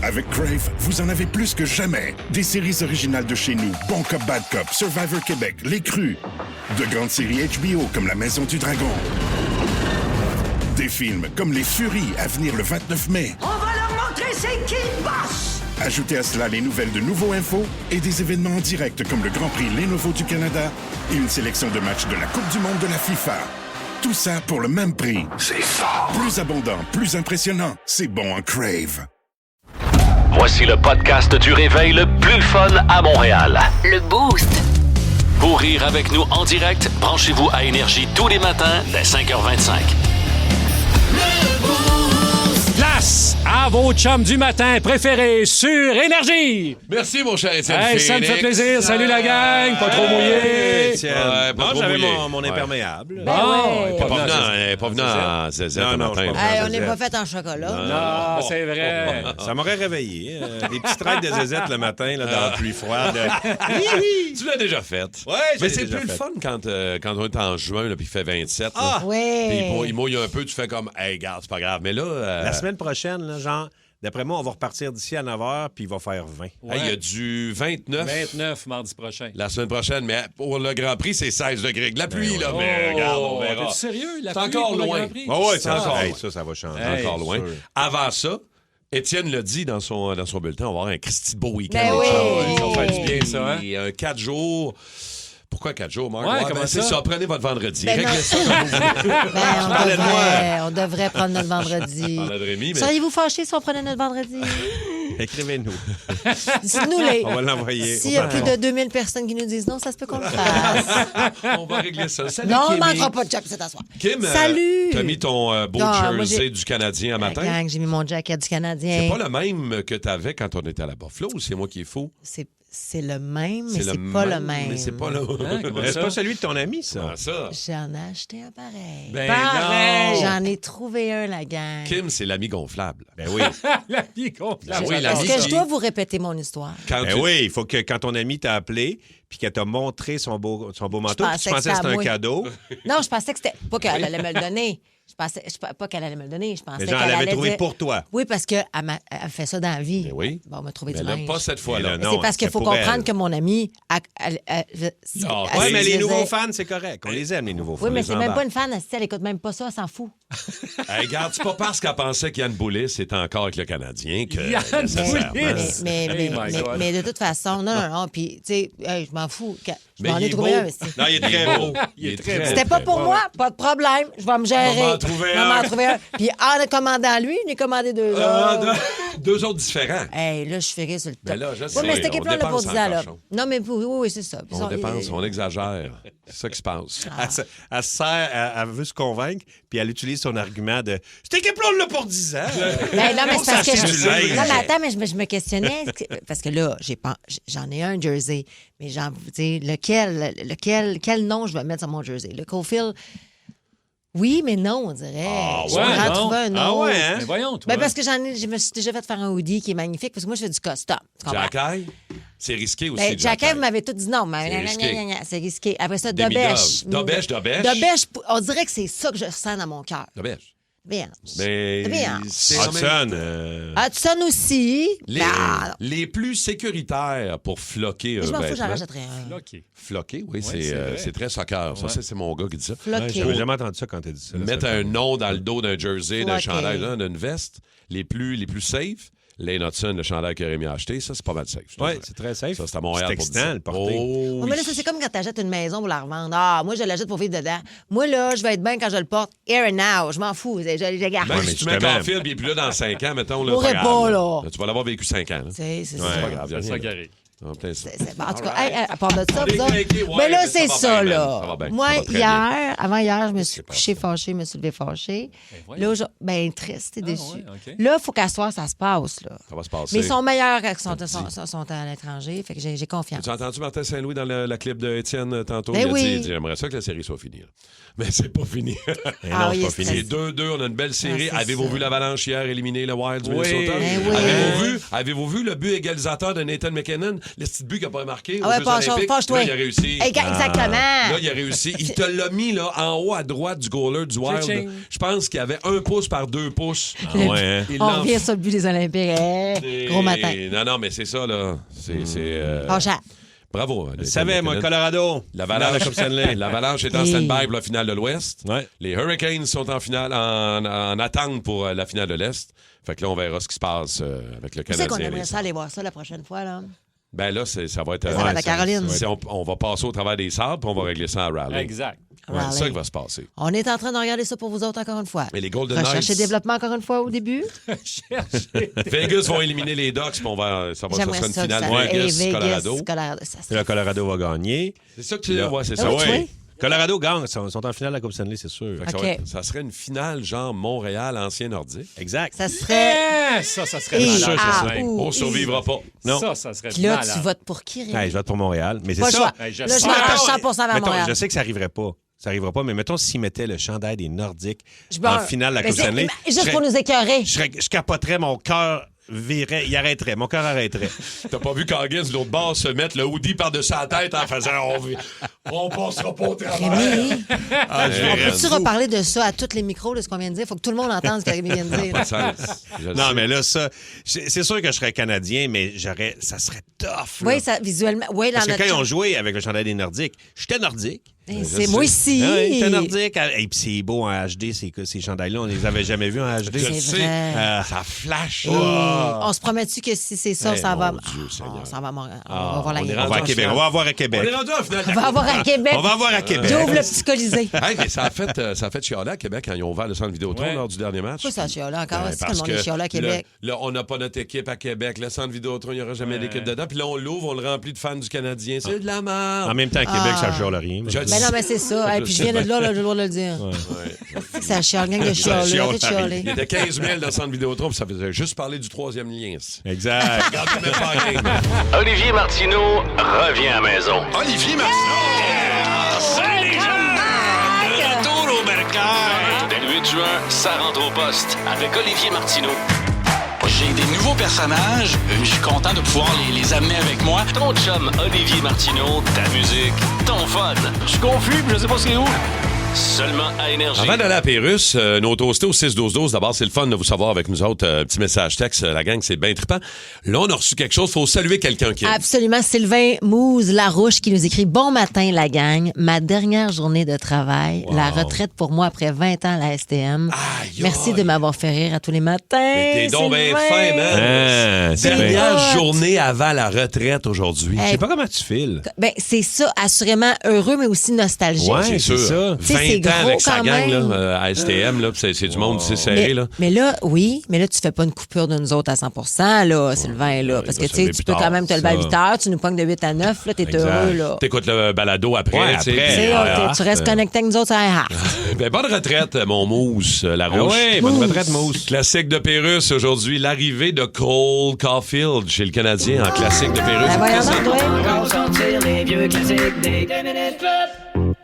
Avec Crave, vous en avez plus que jamais. Des séries originales de chez nous, Bon Cop, Bad Cop, Survivor Québec, Les Crus. De grandes séries HBO comme La Maison du Dragon. Des films comme Les Furies à venir le 29 mai. On va leur montrer c'est qui le boss! Ajoutez à cela les nouvelles de Nouveau Info et des événements en direct comme le Grand Prix Lenovo du Canada et une sélection de matchs de la Coupe du Monde de la FIFA. Tout ça pour le même prix. C'est fort. Plus abondant, plus impressionnant. C'est bon en Crave. Voici le podcast du réveil le plus fun à Montréal. Le Boost. Pour rire avec nous en direct, branchez-vous à Énergie tous les matins dès 5h25. Place à vos chums du matin préférés sur Énergie. Merci, mon cher Étienne Hey, ça me fait Phoenix. plaisir. Salut la gang. Pas trop mouillé. Ouais, pas trop j'avais mouillé. mon imperméable. Bon, Pas venant en zézette le matin. je On n'est pas fait en chocolat. Non, c'est vrai. Ça m'aurait réveillé. Des petites traîtres de zézette le matin là, dans la pluie froide. Tu l'as déjà fait. Ouais, Mais j'ai c'est déjà plus le fait. fun quand on est en juin puis il fait 27. là. Puis Oui. il mouille un peu, tu fais comme, hey, garde, c'est pas grave. Mais là, La semaine prochaine, là, genre, d'après moi, on va repartir d'ici à 9h, puis il va faire 20. il y a du 29. 29 mardi prochain. La semaine prochaine, mais pour le Grand Prix, c'est 16 degrés. De la pluie, là, mais Oh, regarde, on verra. T'es sérieux? La C'est pluie encore pour le loin. Grand Prix? Ouais, c'est Ça, encore. ça. Hey, ça va changer. Hey, Encore loin. sûr. Avant ça, Étienne l'a dit dans son bulletin, on va avoir un Christy de beau week-end. Ben les oui. chums. Ça va faire du bien, ça, hein? Et 4 jours. Pourquoi 4 jours, Marc? Ouais, comment c'est ça? ça. Prenez votre vendredi. Ben Réglez non. ça comme vous voulez. On devrait prendre notre vendredi. Parlait de Rémi, mais Seriez-vous fâchés si on prenait notre vendredi? Écrivez-nous. Dites-nous les. On va l'envoyer. S'il y a plus de 2000 personnes qui nous disent non, ça se peut qu'on le fasse. on va régler ça. Salut, Non, on ne Kimi. mangera pas de chap cet soir. Kim, Salut! t'as mis ton beau Non, moi, jersey j'ai- du Canadien à matin. Gang, j'ai mis mon jacket du Canadien. C'est pas le même que t'avais quand on était à la Buffalo ou c'est moi qui est fou? C'est le même, mais c'est le pas le même. Mais c'est pas le comment C'est ça? pas celui de ton ami, ça. Comment ça? J'en ai acheté un pareil. Ben Pareil. non. J'en ai trouvé un, la gang. Kim, c'est l'ami gonflable. Ben oui. La vie gonflable. Ah oui, j'adore. l'ami Est-ce que qui- je dois vous répéter mon histoire? Quand Ben oui, il faut que quand ton ami t'a appelé puis qu'elle t'a montré son beau manteau, puis pensais tu que pensais que c'était c'était à un moi. cadeau, Non, je pensais que c'était. Pas qu'elle allait me le donner. Pas qu'elle allait me le donner. Je pensais mais qu'elle genre, elle allait avait trouvé dire- pour toi. Oui, parce qu'elle fait ça dans la vie. Ben oui. Bon, on m'a trouvé Mais du là, linge. pas cette fois-là. Mais là, Mais c'est parce qu'il c'était faut pour comprendre elle. que mon ami. Ah, Ouais, mais les je nouveaux disais- fans, c'est correct. On les aime, les nouveaux fans. Oui, mais Les c'est même embarque. pas une fan. Elle écoute même pas ça, elle s'en fout. Hey, regarde, c'est pas parce qu'elle pensait qu'Yann Boulis était encore avec le Canadien que. Yann nécessairement. Boulis! Mais de toute façon, non. Puis, tu sais, hey, je m'en fous. Je Mais m'en il ai est trouvé beau. un aussi. Non, il est très beau. Il est très C'était pas pour moi, pas de problème. Je vais me gérer. On va m'en trouver Je vais un. m'en trouver un. Puis en commandant lui, il en a commandé deux autres. Deux autres différents. Hey, là, je suis ferrée sur le top. Mais là, je Oui, sais, mais cette on équipe-là, on l'a dépense pour 10 ans, en là. cochon. Non, mais oui, c'est ça. Puis On ils dépense, sont- on exagère. C'est ça qui se passe. Elle se sert, elle veut se convaincre, puis elle utilise son argument de cette équipe-là, on l'a pour 10 ans. Ben, non, mais c'est parce que s'acheter du linge. non, mais attends, mais je me questionnais parce que là, j'en ai un jersey, mais tu sais, quel nom je vais mettre sur mon jersey? Le Cofield? Oui, mais non, on dirait. Je ouais, pourrais en non. trouver un Ah autre. ouais, hein? Mais voyons, toi. Ben parce que je me suis déjà fait faire un hoodie qui est magnifique parce que moi, je fais du custom. Tu comprends? Jack-Eye, c'est risqué aussi. Ben, Jack-Eye, Jack-Eye. vous m'avez tout dit non, mais C'est risqué. c'est risqué. Après ça, Demi-dove. Dobèche. Dobèche. Dobèche, on dirait que c'est ça que je sens dans mon cœur. Dobèche. Bien. Mais Bien. c'est en même- Hudson. Hudson aussi. Les, Ah, les plus sécuritaires pour floquer un je m'en fous, j'en vêtement. rachèterai un. OK. Floquer, oui, c'est c'est vrai. c'est très soccer. Ça, Ouais. c'est mon gars qui dit ça. Floqué. J'avais jamais entendu ça quand t'as dit ça. là, Mettre ça un fait- nom dans le dos d'un jersey, d'un Floqué. chandail, d'une veste. Les plus safe, Lane Hudson, le chandail que Rémi a acheté, ça, c'est pas mal safe. je te Oui, dirais. c'est très safe. Ça, c'est à Montréal C'est pour excitant, 10. le porter. Oh, Oh, mais là, oui. c'est comme quand tu achètes une maison pour la revendre. Ah, moi, je l'achète pour vivre dedans. Moi, là, je vais être bien quand je le porte. Here and now. Je m'en fous. Je garde. Même mais si tu mets justement. Caulfield, il est plus là dans 5 ans, mettons. Là, Pourrais grave, pas, là. Tu vas l'avoir vécu 5 ans. là. C'est C'est ça. pas grave, y a C'est rien, ça qui là. arrive. En plein ça. Bon, en tout cas, hey, à part de ça, On est vous autres- craqués, ouais, mais là, mais c'est ça va ça, bien, là. man. Ça va bien. Moi, Ça va très bien. avant hier, je me suis couchée fâchée, je me suis levée fâchée. Là, triste et déçue. ouais, OK. Là, il faut qu'à soir, ça se passe, là. Ça va se passer. Mais ils sont meilleurs quand ils sont à l'étranger, fait que j'ai confiance. Tu as entendu Martin Saint-Louis dans la clip de Étienne tantôt? Ben il a oui. dit, j'aimerais ça que la série soit finie. là. Mais c'est pas fini. Eh Ah non, oui, c'est pas c'est fini. C'est 2-2, on a une belle série. Ah, c'est Avez-vous ça. vu l'Avalanche hier éliminer le Wild du Oui. Minnesota? Ben oui. Avez-vous vu le but égalisateur de Nathan McKinnon? le petit but qu'il n'a pas marqué Ah aux ouais, Jeux fâche-toi, Olympiques. fâche-toi. Là, il a réussi. Exactement. Là, il a réussi. Il te l'a mis là, en haut à droite du goaler du Wild. Tching. Je pense qu'il y avait 1 pouce par 2 pouces. Ouais, hein? Il On l'a- revient sur le but des Olympiques. Gros matin. Non, mais c'est ça, là. Fâchant. Bravo. Je savais, moi, Colorado. L'Avalanche, Finale de la Coupe Stanley. L'Avalanche est en Hey. stand-by pour la finale de l'Ouest. Ouais. Les Hurricanes sont en finale, en attente pour la finale de l'Est. Fait que là, on verra ce qui se passe avec le Tu sais qu'on Canadien. aimerait ça aller voir ça la prochaine fois, là. Ben là, ça va être... Ça va être à Caroline. On va passer au travers des sables, puis on va régler ça à Raleigh. Exact. Ouais, c'est ça qui va se passer. On est en train de regarder ça pour vous autres encore une fois. Mais les Golden Recherche et Knights... développement encore une fois au début. Vegas vont éliminer les Ducks, puis ça va J'aimerais faire une ça que finale ça- Hey, Vegas-Colorado. Colorado. Ça Puis serait... là, Colorado va gagner. C'est ça que tu dis? Là. Ouais, c'est Ah ça. oui, tu Ouais. vois? Colorado gagne. Ils sont en finale de la Coupe Stanley, c'est sûr. Fait que OK. ça serait une finale genre Montréal, ancien nordique. Exact. Ça serait... Ça serait Et- malade. ah, ça. ouh. On survivra pas. Non. Ça serait Puis là, malade. tu votes pour qui, Rémi? Hey, je vote pour Montréal. Mais c'est Pas le ça. choix. Hey, je Là, je sais. m'attache Ah, 100% vers mettons, Montréal. je sais que ça n'arriverait pas. Ça n'arrivera pas, mais mettons s'ils mettaient le chandail des Nordiques Je en barre. finale de la Mais Coupe c'est- Stanley. Juste pour nous écœurer. Je capoterais, mon cœur virait, il arrêterait. Mon cœur arrêterait. T'as pas vu Coggins de l'autre bord se mettre le hoodie par-dessus la tête en faisant on passera pas au travail. Rémi, Ah, je on verrais. peut-tu reparler de ça à tous les micros, de ce qu'on vient de dire? Il faut que tout le monde entende ce que Rémi vient de dire. Pas de sens. Je le Non, sais. mais là, ça, c'est sûr que je serais Canadien, mais ça serait tough. là. Oui, ça, visuellement. Oui, dans Parce que notre quand ils ont champ. joué avec le chandail des Nordiques, j'étais nordique. C'est moi ici. Ah ouais, j'étais nordique. Et puis c'est beau en HD, ces chandails-là. On les avait jamais vus en HD. Je le C'est sais. vrai. Ça flash. On se promet-tu que si c'est ça, Eh, ça va. mon Dieu, Seigneur. On s'en va à Montréal. On va voir la on est game. On va à rendu Québec. en On va avoir à On Québec. est rendu en finale. On va avoir à Québec. On va avoir à Québec. J'ouvre le petit colisée. Hey, mais ça a fait chialer à Québec quand ils ont ouvert le centre Vidéotron Ouais. lors du dernier match. Pourquoi ça chiale encore? Ouais, C'est que le parce monde est chialé à Québec. Là, on n'a pas notre équipe à Québec. Le centre Vidéotron, il n'y aura jamais d'équipe dedans. Puis là, on l'ouvre, on le remplit de fans du Canadien. C'est de la merde. En même temps, à Québec, ça chiale rien. Je le Ben non, mais c'est ça. Et puis je viens de là, j'ai le droit de le dire. C'est que ça chiale, gang de chialer. chiale, Arrête de chialer. Il y était 15 000 dans le centre Vidéotron, puis ça faisait juste parler du troisième lien. Exact. Regardez même pas la game. Olivier Martineau revient à la maison. Olivier Martineau! Salut les gens! De retour au bercail! Dès le 8 juin, ça rentre au poste avec Olivier Martineau. J'ai des nouveaux personnages. Je suis content de pouvoir les amener avec moi. Ton chum Olivier Martineau, ta musique, ton fun. Je suis confus, puis je sais pas c'est où. Seulement à Énergie. Avant d'aller à Pérus, nos toastés au 6-12-12, d'abord, c'est le fun de vous savoir avec nous autres. Petit message texte, la gang, c'est bien trippant. Là, on a reçu quelque chose. Il faut saluer quelqu'un qui est. Absolument. Sylvain Mouze-Larouche qui nous écrit « Bon matin, la gang. Ma dernière journée de travail. La retraite pour moi après 20 ans à la STM. Aïe, Merci aïe. de m'avoir fait rire à tous les matins. T'es donc bien Sylvain. fin, man. Ah, c'est Dernière hot. journée avant la retraite aujourd'hui. Je sais pas comment tu files. Ben, c'est ça, assurément heureux, mais aussi nostalgique. Ouais, C'est sûr. c'est ça. 20 Tu sais, c'est ans gros avec sa quand gang même. là, à STM, là, puis c'est du monde c'est serré. Mais, Là. mais là, oui, mais là, tu fais pas une coupure de nous autres à 100 là, Sylvain, là. Parce que, va tu sais, sonner tu plus peux tard, quand même te lever à ça. 8 heures, tu nous pognes de 8 à 9, là, t'es Exact. heureux, là. T'écoutes le balado après. Ouais, tu sais, après. Tu sais, puis, tu restes connecté avec nous autres à Heart. ben, bonne retraite, mon mousse, la Ah rouge. oui, bonne retraite, Mousse. Classique de Pérus aujourd'hui, l'arrivée de Cole Caulfield chez le Canadien en classique de Pérus. Ben, voyons donc, toi. On va sortir les vieux classiques des 2 minutes club.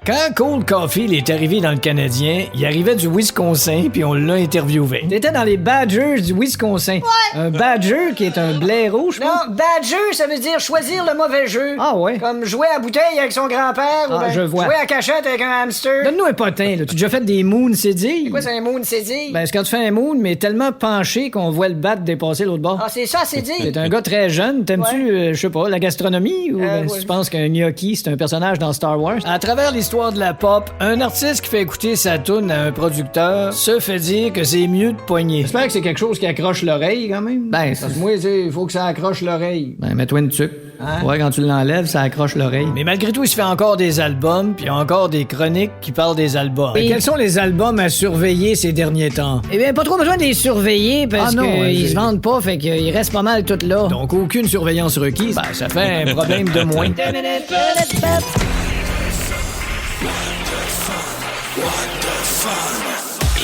Quand Cole Caulfield est arrivé dans le Canadien, il arrivait du Wisconsin puis on l'a interviewé. Il était dans les Badgers du Wisconsin. Ouais. Un Badger qui est un blaireau, je pense. Non, badger, ça veut dire choisir le mauvais jeu. Ah ouais. Comme jouer à bouteille avec son grand-père ou Ah, ben je vois. jouer à cachette avec un hamster. Donne-nous un potin, là. Tu as déjà fait des moons cédilles? C'est quoi, c'est un moon cédille? Ben, c'est quand tu fais un moon, mais tellement penché qu'on voit le bat dépasser l'autre bord. Ah, c'est ça, cédille? T'es un gars très jeune. T'aimes-tu, je sais pas, la gastronomie? Ou ben, ouais. tu penses qu'un gnocchi, c'est un personnage dans Star Wars? À travers l'histoire de la pop, un artiste qui fait écouter sa toune à un producteur se fait dire que c'est mieux de pogner. J'espère que c'est quelque chose qui accroche l'oreille, quand même. Ben, parce que moi, tu sais, il faut que ça accroche l'oreille. Ben, mets-toi une tuque. Hein? Ouais, quand tu l'enlèves, ça accroche l'oreille. Mais malgré tout, il se fait encore des albums, puis il y a encore des chroniques qui parlent des albums. Oui. Quels sont les albums à surveiller ces derniers temps? Eh bien, pas trop besoin de les surveiller parce Ah non, qu'ils se vendent pas, fait qu'ils restent pas mal tout là. Donc, aucune surveillance requise. Ben, ça fait un problème de moins. 2 minutes club.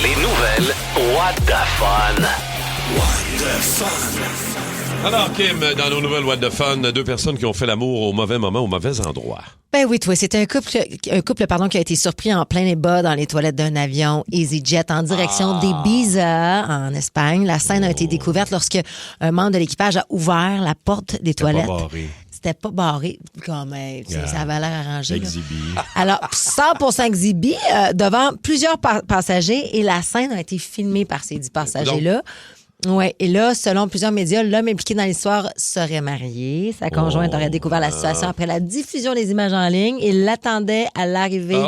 Les nouvelles What the Fun. Alors, Kim, dans nos nouvelles What the Fun, 2 personnes qui ont fait l'amour au mauvais moment, au mauvais endroit. Ben oui, toi, c'était un couple qui a été surpris en plein bas dans les toilettes d'un avion EasyJet en direction d'Ibiza, en Espagne. La scène a été découverte lorsque un membre de l'équipage a ouvert la porte des toilettes. Pas barré. c'était pas barré. Comme, ça avait l'air arrangé. Exhibi. Alors, 100% exhibi devant plusieurs passagers et la scène a été filmée par ces 10 passagers-là. Ouais, et là, selon plusieurs médias, l'homme impliqué dans l'histoire serait marié. Sa conjointe aurait découvert la situation après la diffusion des images en ligne. Il l'attendait à l'arrivée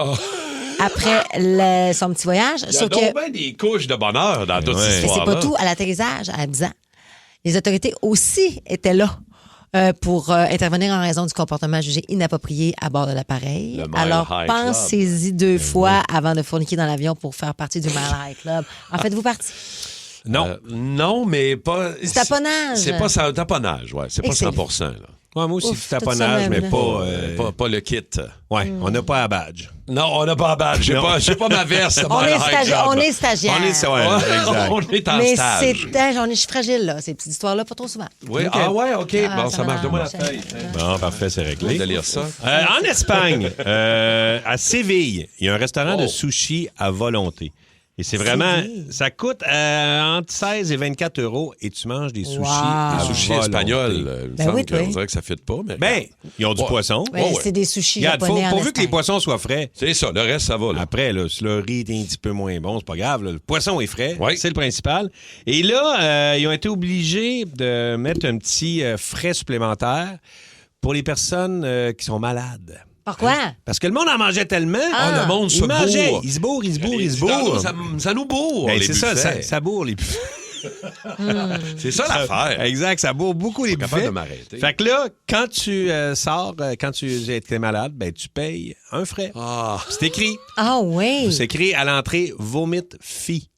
après son petit voyage. Il y a donc bien des couches de bonheur dans toute cette histoire-là. Mais c'est pas tout. À l'atterrissage, à Abidjan, les autorités aussi étaient là pour intervenir en raison du comportement jugé inapproprié à bord de l'appareil. Alors, pensez-y 2 fois avant de fourniquer dans l'avion pour faire partie du Mile High Club. En faites-vous partie? Non. Non, mais pas... Du taponnage. C'est pas ça, taponnage, ouais. C'est pas 100%. Là. Ouais, moi aussi, du taponnage, mais pas le kit. Ouais, on n'a pas à badge. Non, on n'a pas à badge. J'ai pas ma veste. On est stagiaire. On est exact. On est en stage. Je suis fragile, là. Ces petites histoires-là, pas trop souvent. Oui, okay. OK. Bon, ça marche. Donne-moi la feuille. Bon, parfait, c'est réglé. De lire ça. En Espagne, à Séville, il y a un restaurant de sushi à volonté. Et c'est vraiment... Ça coûte entre 16 et 24 € et tu manges des sushis à Des sushis espagnols. On dirait que ça ne fit pas. Mais ils ont du poisson. C'est des sushis japonais pourvu que les poissons soient frais. C'est ça, le reste, ça va. Là. Après, là, si le riz est un petit peu moins bon, c'est pas grave. Là. Le poisson est frais, c'est le principal. Et là, ils ont été obligés de mettre un petit frais supplémentaire pour les personnes qui sont malades. Pourquoi? Parce que le monde en mangeait tellement. Le monde se bourre. Il se bourre. Ça nous bourre, les buffets. C'est ça, ça bourre les buffets. C'est ça l'affaire. Exact, ça bourre beaucoup les buffets. De m'arrêter. Fait que là, quand tu sors, quand tu es malade, ben tu payes un frais. C'est écrit. Ah oui. C'est écrit à l'entrée vomit fee.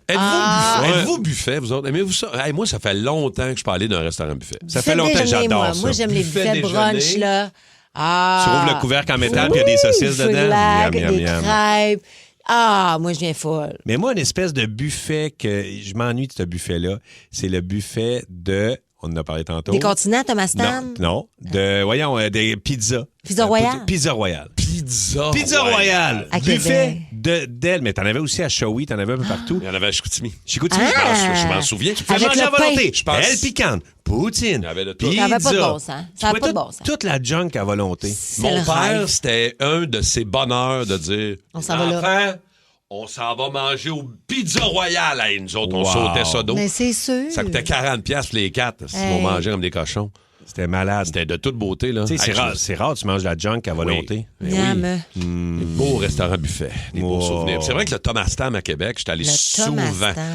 Êtes-vous buffet, vous autres? Aimez-vous ça? Hey, moi, ça fait longtemps que je peux aller dans un restaurant buffet. Ça fait longtemps que j'adore ça. Moi, j'aime les buffets brunch, là. Tu rouvres le couvercle en métal puis il y a des saucisses dedans. Des crêpes. Moi, je viens folle. Mais moi, une espèce de buffet que je m'ennuie de ce buffet-là, c'est le buffet de... On en a parlé tantôt. Des continents, Thomas Stan? Non. Des pizzas. Pizza Royale? Pizza Royale. Pizza Royale. Buffet d'elle. Mais t'en avais aussi à Shawi, t'en avais un peu partout. Il y en avait à Chicoutimi. Je m'en souviens. Tu peux manger à volonté. Elle piquante. Poutine. Ça n'avait pas de bon sens. Ça n'avait pas de bon sens. Toute la junk à volonté. Mon père, c'était un de ses bonheurs de dire... On s'en va là. On s'en va manger au Pizza Royale. Hey, nous autres, on sautait ça d'eau. Mais c'est sûr. Ça coûtait 40$ pour les 4 si on mangeait comme des cochons. C'était malade. C'était de toute beauté, là. C'est rare, tu manges de la junk à volonté. Des beaux restaurants buffets. Des beaux souvenirs. C'est vrai que le Thomas Tam à Québec, j'étais allé souvent.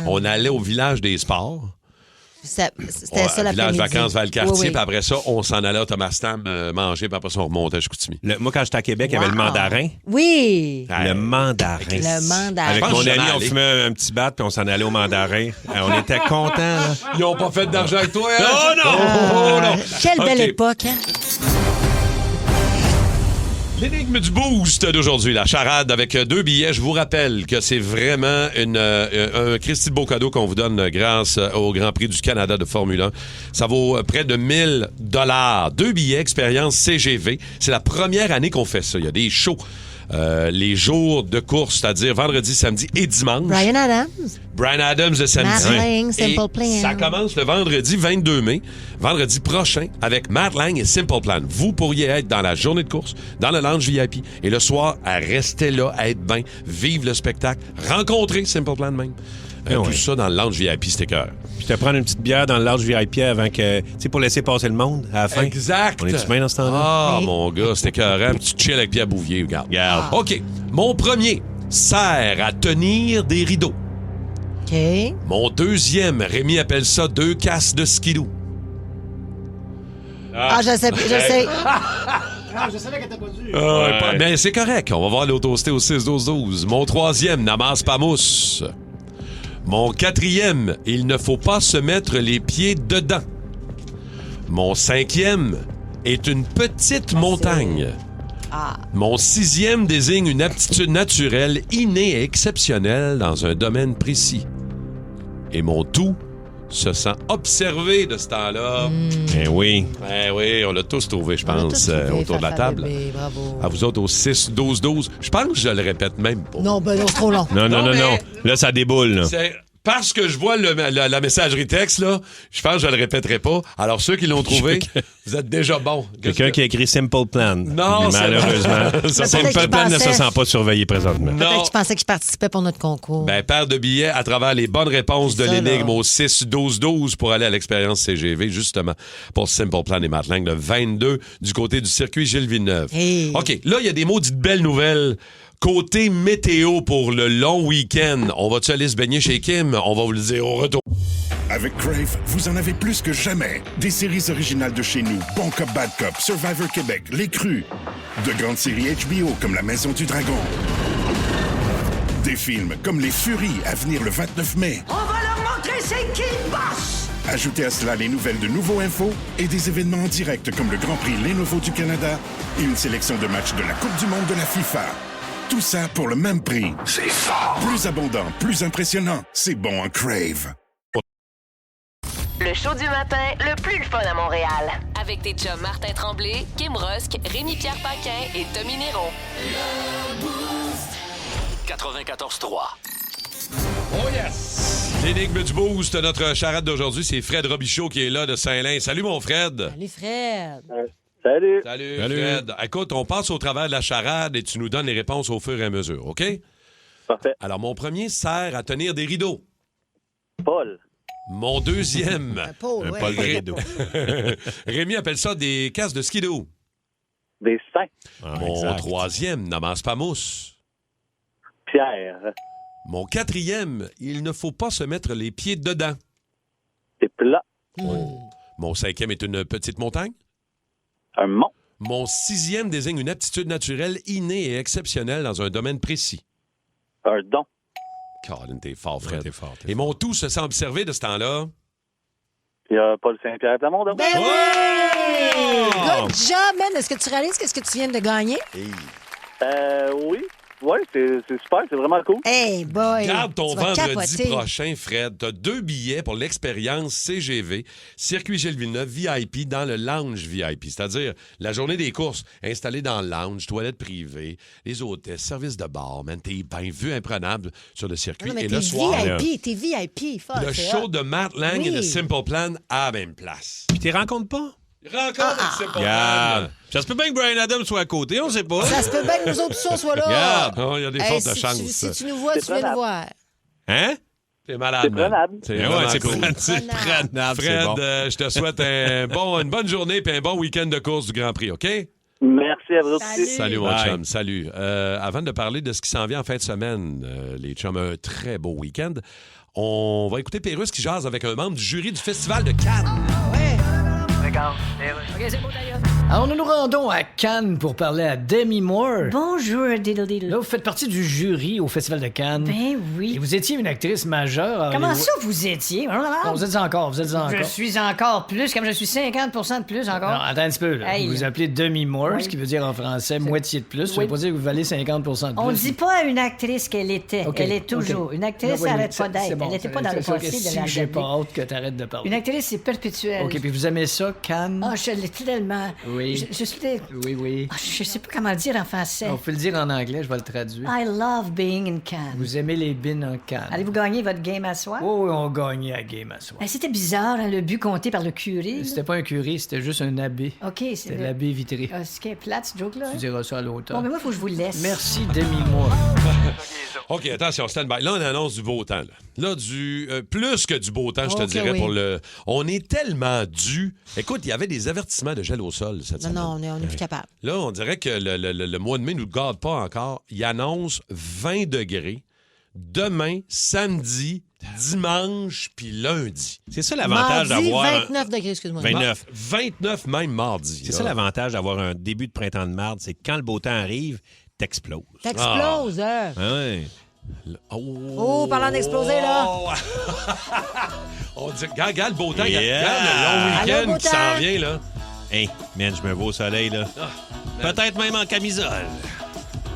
On allait au village des sports. C'était ça l'après-midi. Village vacances vers le quartier, puis après ça, on s'en allait au Thomas Tam manger, puis après ça, on remontait à Chicoutimi. Moi, quand j'étais à Québec, il y avait le mandarin. Oui! Le mandarin. Avec mon ami, on fumait un petit bat, puis on s'en allait au mandarin. On était contents, là. Ils n'ont pas fait d'argent avec toi, hein? Non! Quelle belle époque, hein? L'énigme du boost d'aujourd'hui, la charade avec 2 billets. Je vous rappelle que c'est vraiment un Christy de beau cadeau qu'on vous donne grâce au Grand Prix du Canada de Formule 1. Ça vaut près de 1000 $. 2 billets, expérience CGV. C'est la première année qu'on fait ça. Il y a des shows. Les jours de course, c'est-à-dire vendredi, samedi et dimanche. Bryan Adams le samedi. Matt Lang, Simple Plan. Ça commence le vendredi 22 mai, vendredi prochain, avec Matt Lang et Simple Plan. Vous pourriez être dans la journée de course, dans le lounge VIP, et le soir, à rester là, à être bien, vivre le spectacle, rencontrer Simple Plan même. Tout ça dans le lounge VIP, c'était cœur. Puis te prendre une petite bière dans le lounge VIP avant que... Tu sais, pour laisser passer le monde à la fin. Exact. On est-tu bien dans ce temps-là? Mon gars, c'était cœurant. Tu chill avec Pierre Bouvier, regarde. OK. Mon premier sert à tenir des rideaux. OK. Mon deuxième, Rémi appelle ça 2 casses de skidoo. Je sais. Je savais qu'elle était pas due. Ben, c'est correct. On va voir l'autosteau au 6-12-12. Mon troisième, n'amasse pas mousse. Mon quatrième, il ne faut pas se mettre les pieds dedans. Mon cinquième est une petite montagne. Mon sixième désigne une aptitude naturelle innée et exceptionnelle dans un domaine précis. Et mon tout se sent observé de ce temps-là. Eh oui. Eh oui, on l'a tous trouvé, je pense, autour de la table. Bébé, bravo. À vous autres au 6-12-12. Je pense que je le répète même pas. Non, c'est trop long. Non. Là, ça déboule. Là. C'est Parce que je vois la messagerie texte, là, je pense que je le répéterai pas. Alors, ceux qui l'ont trouvé, vous êtes déjà bons. Quelqu'un qui a écrit Simple Plan. Non, malheureusement. Simple Plan ne se sent pas surveillé présentement. Peut-être que tu pensais que je participais pour notre concours. Ben, paire de billets à travers les bonnes réponses de l'énigme au 6-12-12 pour aller à l'expérience CGV, justement, pour Simple Plan et Matt Lang, le 22 du côté du circuit Gilles Villeneuve. Hey. OK, là, il y a des maudites belles nouvelles. Côté météo pour le long week-end, on va-tu aller se baigner chez Kim? On va vous le dire au retour. Avec Crave, vous en avez plus que jamais. Des séries originales de chez nous, Bon Cop, Bad Cop, Survivor Québec, Les Crus. De grandes séries HBO comme La Maison du Dragon. Des films comme Les Furies à venir le 29 mai. On va leur montrer c'est qui le boss! Ajoutez à cela les nouvelles de Nouveau Info et des événements en direct comme le Grand Prix Lenovo du Canada et une sélection de matchs de la Coupe du monde de la FIFA. Tout ça pour le même prix. C'est fort. Plus abondant, plus impressionnant. C'est bon en Crave. Le show du matin, le plus le fun à Montréal. Avec tes chums Martin Tremblay, Kim Rusk, Rémi-Pierre Paquin et Tommy Néron. 94.3. Oh yes! L'énigme du boost, notre charade d'aujourd'hui, c'est Fred Robichaud qui est là de Saint-Lin. Salut mon Fred! Salut Fred! Salut! Salut Fred! Écoute, on passe au travers de la charade et tu nous donnes les réponses au fur et à mesure, OK? Parfait. Alors, mon premier sert à tenir des rideaux. Paul. Mon deuxième... Un Paul, ouais. Paul de rideau. Rémi appelle ça des casques de skidoo. Des seins. Mon troisième n'amasse pas mousse. Pierre. Mon quatrième, il ne faut pas se mettre les pieds dedans. C'est plat. Mon cinquième est une petite montagne. Un mont. Mon sixième désigne une aptitude naturelle innée et exceptionnelle dans un domaine précis. Un don. Colin, t'es fort, Fred. Ouais, t'es fort. Et mon tout se sent observé de ce temps-là. Il y a Paul Saint-Pierre Plamondon. Ben oui! Good job, man! Est-ce que tu réalises qu'est-ce que tu viens de gagner? Oui. Oui, c'est super. C'est vraiment cool. Hey, boy! Garde ton tu vas vendredi capoter. prochain, Fred. T'as 2 billets pour l'expérience CGV, Circuit Gilles Villeneuve, VIP, dans le lounge VIP. C'est-à-dire la journée des courses, installé dans le lounge, toilettes privées, les hôtesses, services de bar, man, t'es bien vu imprenable sur le circuit. Non, mais Et t'es le soir, VIP, t'es VIP. Fuck, le c'est show hot. de Matt Lang Oui. et de Simple Plan à la même place. Puis t'es rencontres pas? Rencontre avec Simple Plan. Regarde. Ça se peut bien que Brian Adams soit à côté, on sait pas. Ça se peut bien que nous autres tous, on soit là. Regarde. Oh, il y a des Hey, fortes si chances. si tu nous vois, C'est tu viens nous prenable. voir. Hein? T'es malade, C'est man. prenable. C'est Ben vraiment ouais, c'est cool. prenable. C'est prenable, c'est Fred, bon. je te souhaite une bonne journée et un bon week-end de course du Grand Prix, OK? Merci à vous autres. Salut. Salut, mon Bye. chum. Salut. Avant de parler de ce qui s'en vient en fin de semaine, les chums, un très beau week-end, on va écouter Pérusse qui jase avec un membre du jury du Festival de Cannes. Alors, nous nous rendons à Cannes pour parler à Demi Moore. Bonjour, diddle diddle. Là, vous faites partie du jury au Festival de Cannes. Ben Et oui. vous étiez une actrice majeure. à Comment Hollywood. ça vous étiez? Non, vous êtes encore. Je suis encore plus, comme je suis 50% de plus encore. Non, attends un petit peu. Là. Hey. Vous vous appelez Demi Moore, Oui. ce qui veut dire en français moitié de plus. Ça Oui. veut pas dire que vous valez 50% de plus. On dit pas à une actrice qu'elle était. OK, Elle est toujours. OK. Une actrice, Non, oui, elle arrête c'est- pas d'être. c'est bon. Elle n'était pas dans le C'est sûr que passé de si la j'ai pas regarder. hâte que t'arrêtes de parler. Une actrice, c'est perpétuel. OK, puis vous aimez ça, Cannes? Ah, je l'ai tellement. Oui. Je suis. Oui, oui. Ah, je sais pas comment le dire en français. On peut le dire en anglais, je vais le traduire. I love being in Cannes. Vous aimez les bines en Cannes? Allez-vous gagner votre game à soir? Oh, oui, on gagnait à game à soir. Ben, c'était bizarre, hein, le but compté par le curé. là. C'était pas un curé, c'était juste un abbé. OK, c'est C'était le... l'abbé vitré. Ah, c'est qu'elle est plate, ce joke-là. Tu hein? diras ça à Bon, l'automne. mais moi, il faut que je vous le laisse. Merci, Demi Moore. OK, attention, stand-by. Là, on annonce du beau temps. Là, du plus que du beau temps, je te OK, dirais, oui. pour le... On est tellement dû. Écoute, il y avait des avertissements de gel au sol cette Non, semaine. non, on est plus capable. Là, on dirait que le mois de mai ne nous garde pas encore. Il annonce 20 degrés demain, samedi, dimanche, puis lundi. C'est ça l'avantage Mardi, d'avoir... 29 degrés, excuse-moi. 29. 29 même mardi. C'est ça l'avantage d'avoir un début de printemps de marde, c'est que quand le beau temps arrive, t'exploses. T'exploses, hein? Ah ouais. Oh, parlant d'exploser, là. On dit, regarde le beau temps, Yeah. regarde le long Allô, week-end beau qui s'en temps. vient, là. Hey, man, je me vois au soleil, là. Peut-être même en camisole.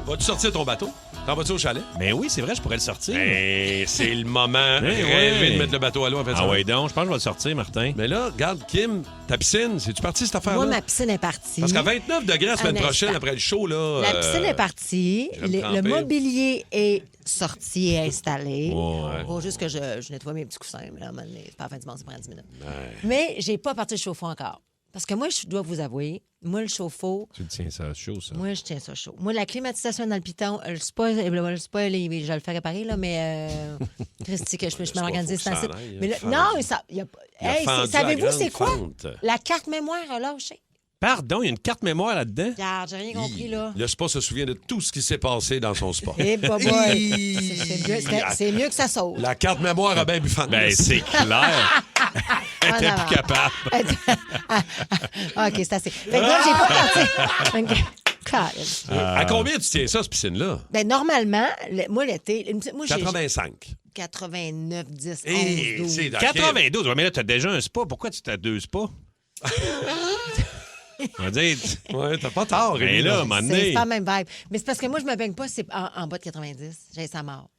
Vas-tu sortir ton bateau? T'en vas-tu au chalet? Ben oui, c'est vrai, je pourrais le sortir. Ben, c'est le moment rêvé de mettre le bateau à l'eau en fait. Ah ouais, donc, je pense que je vais le sortir, Martin. Mais là, regarde, Kim, ta piscine, c'est-tu parti cette affaire-là? Moi, ma piscine est partie. Parce qu'à 29 degrés la semaine Un prochaine, instant. après le show, là... La piscine est partie. je vais me Le tremper. mobilier est sorti et installé. Ouais. Il faut juste que je nettoie mes petits coussins. Mais là, à un moment donné, c'est pas la fin du monde, ça prend 10 minutes. Mais j'ai pas parti le chauffe-eau encore. Parce que moi, je dois vous avouer, moi, le chauffe-eau, Tu le tiens ça chaud, ça. moi, je tiens ça chaud. Moi, la climatisation dans le piton, je le fais réparer, là, mais Christy, que je peux pas, m'organiser faut que c'est ça un site. aille, Mais là, fendu. non, ça, y a pas. Il a Hey, fendu à savez-vous, grande c'est quoi? fente. La carte mémoire a lâché. Pardon, il y a une carte mémoire là-dedans. Regarde, j'ai rien compris, là. Le spa se souvient de tout ce qui s'est passé dans son spa. Eh, boy, c'est mieux que ça sauve. La carte mémoire a bien bu fendre. Ben, c'est clair. Elle était plus capable. OK, c'est assez. Fait que là, j'ai pas parti. OK. À combien tu tiens ça, cette piscine-là? Ben, normalement, moi, l'été, moi, j'ai 85. 89, 10, 11, Hey, 12. c'est dans 92. Ouais, mais là, t'as déjà un spa. Pourquoi tu t'as 2 spas? On va dire... Ouais, t'as pas tort, Mais Rémi, là, à un là. moment C'est donné... pas la même vibe. Mais c'est parce que moi, je me baigne pas c'est en bas de 90. J'ai ça mort.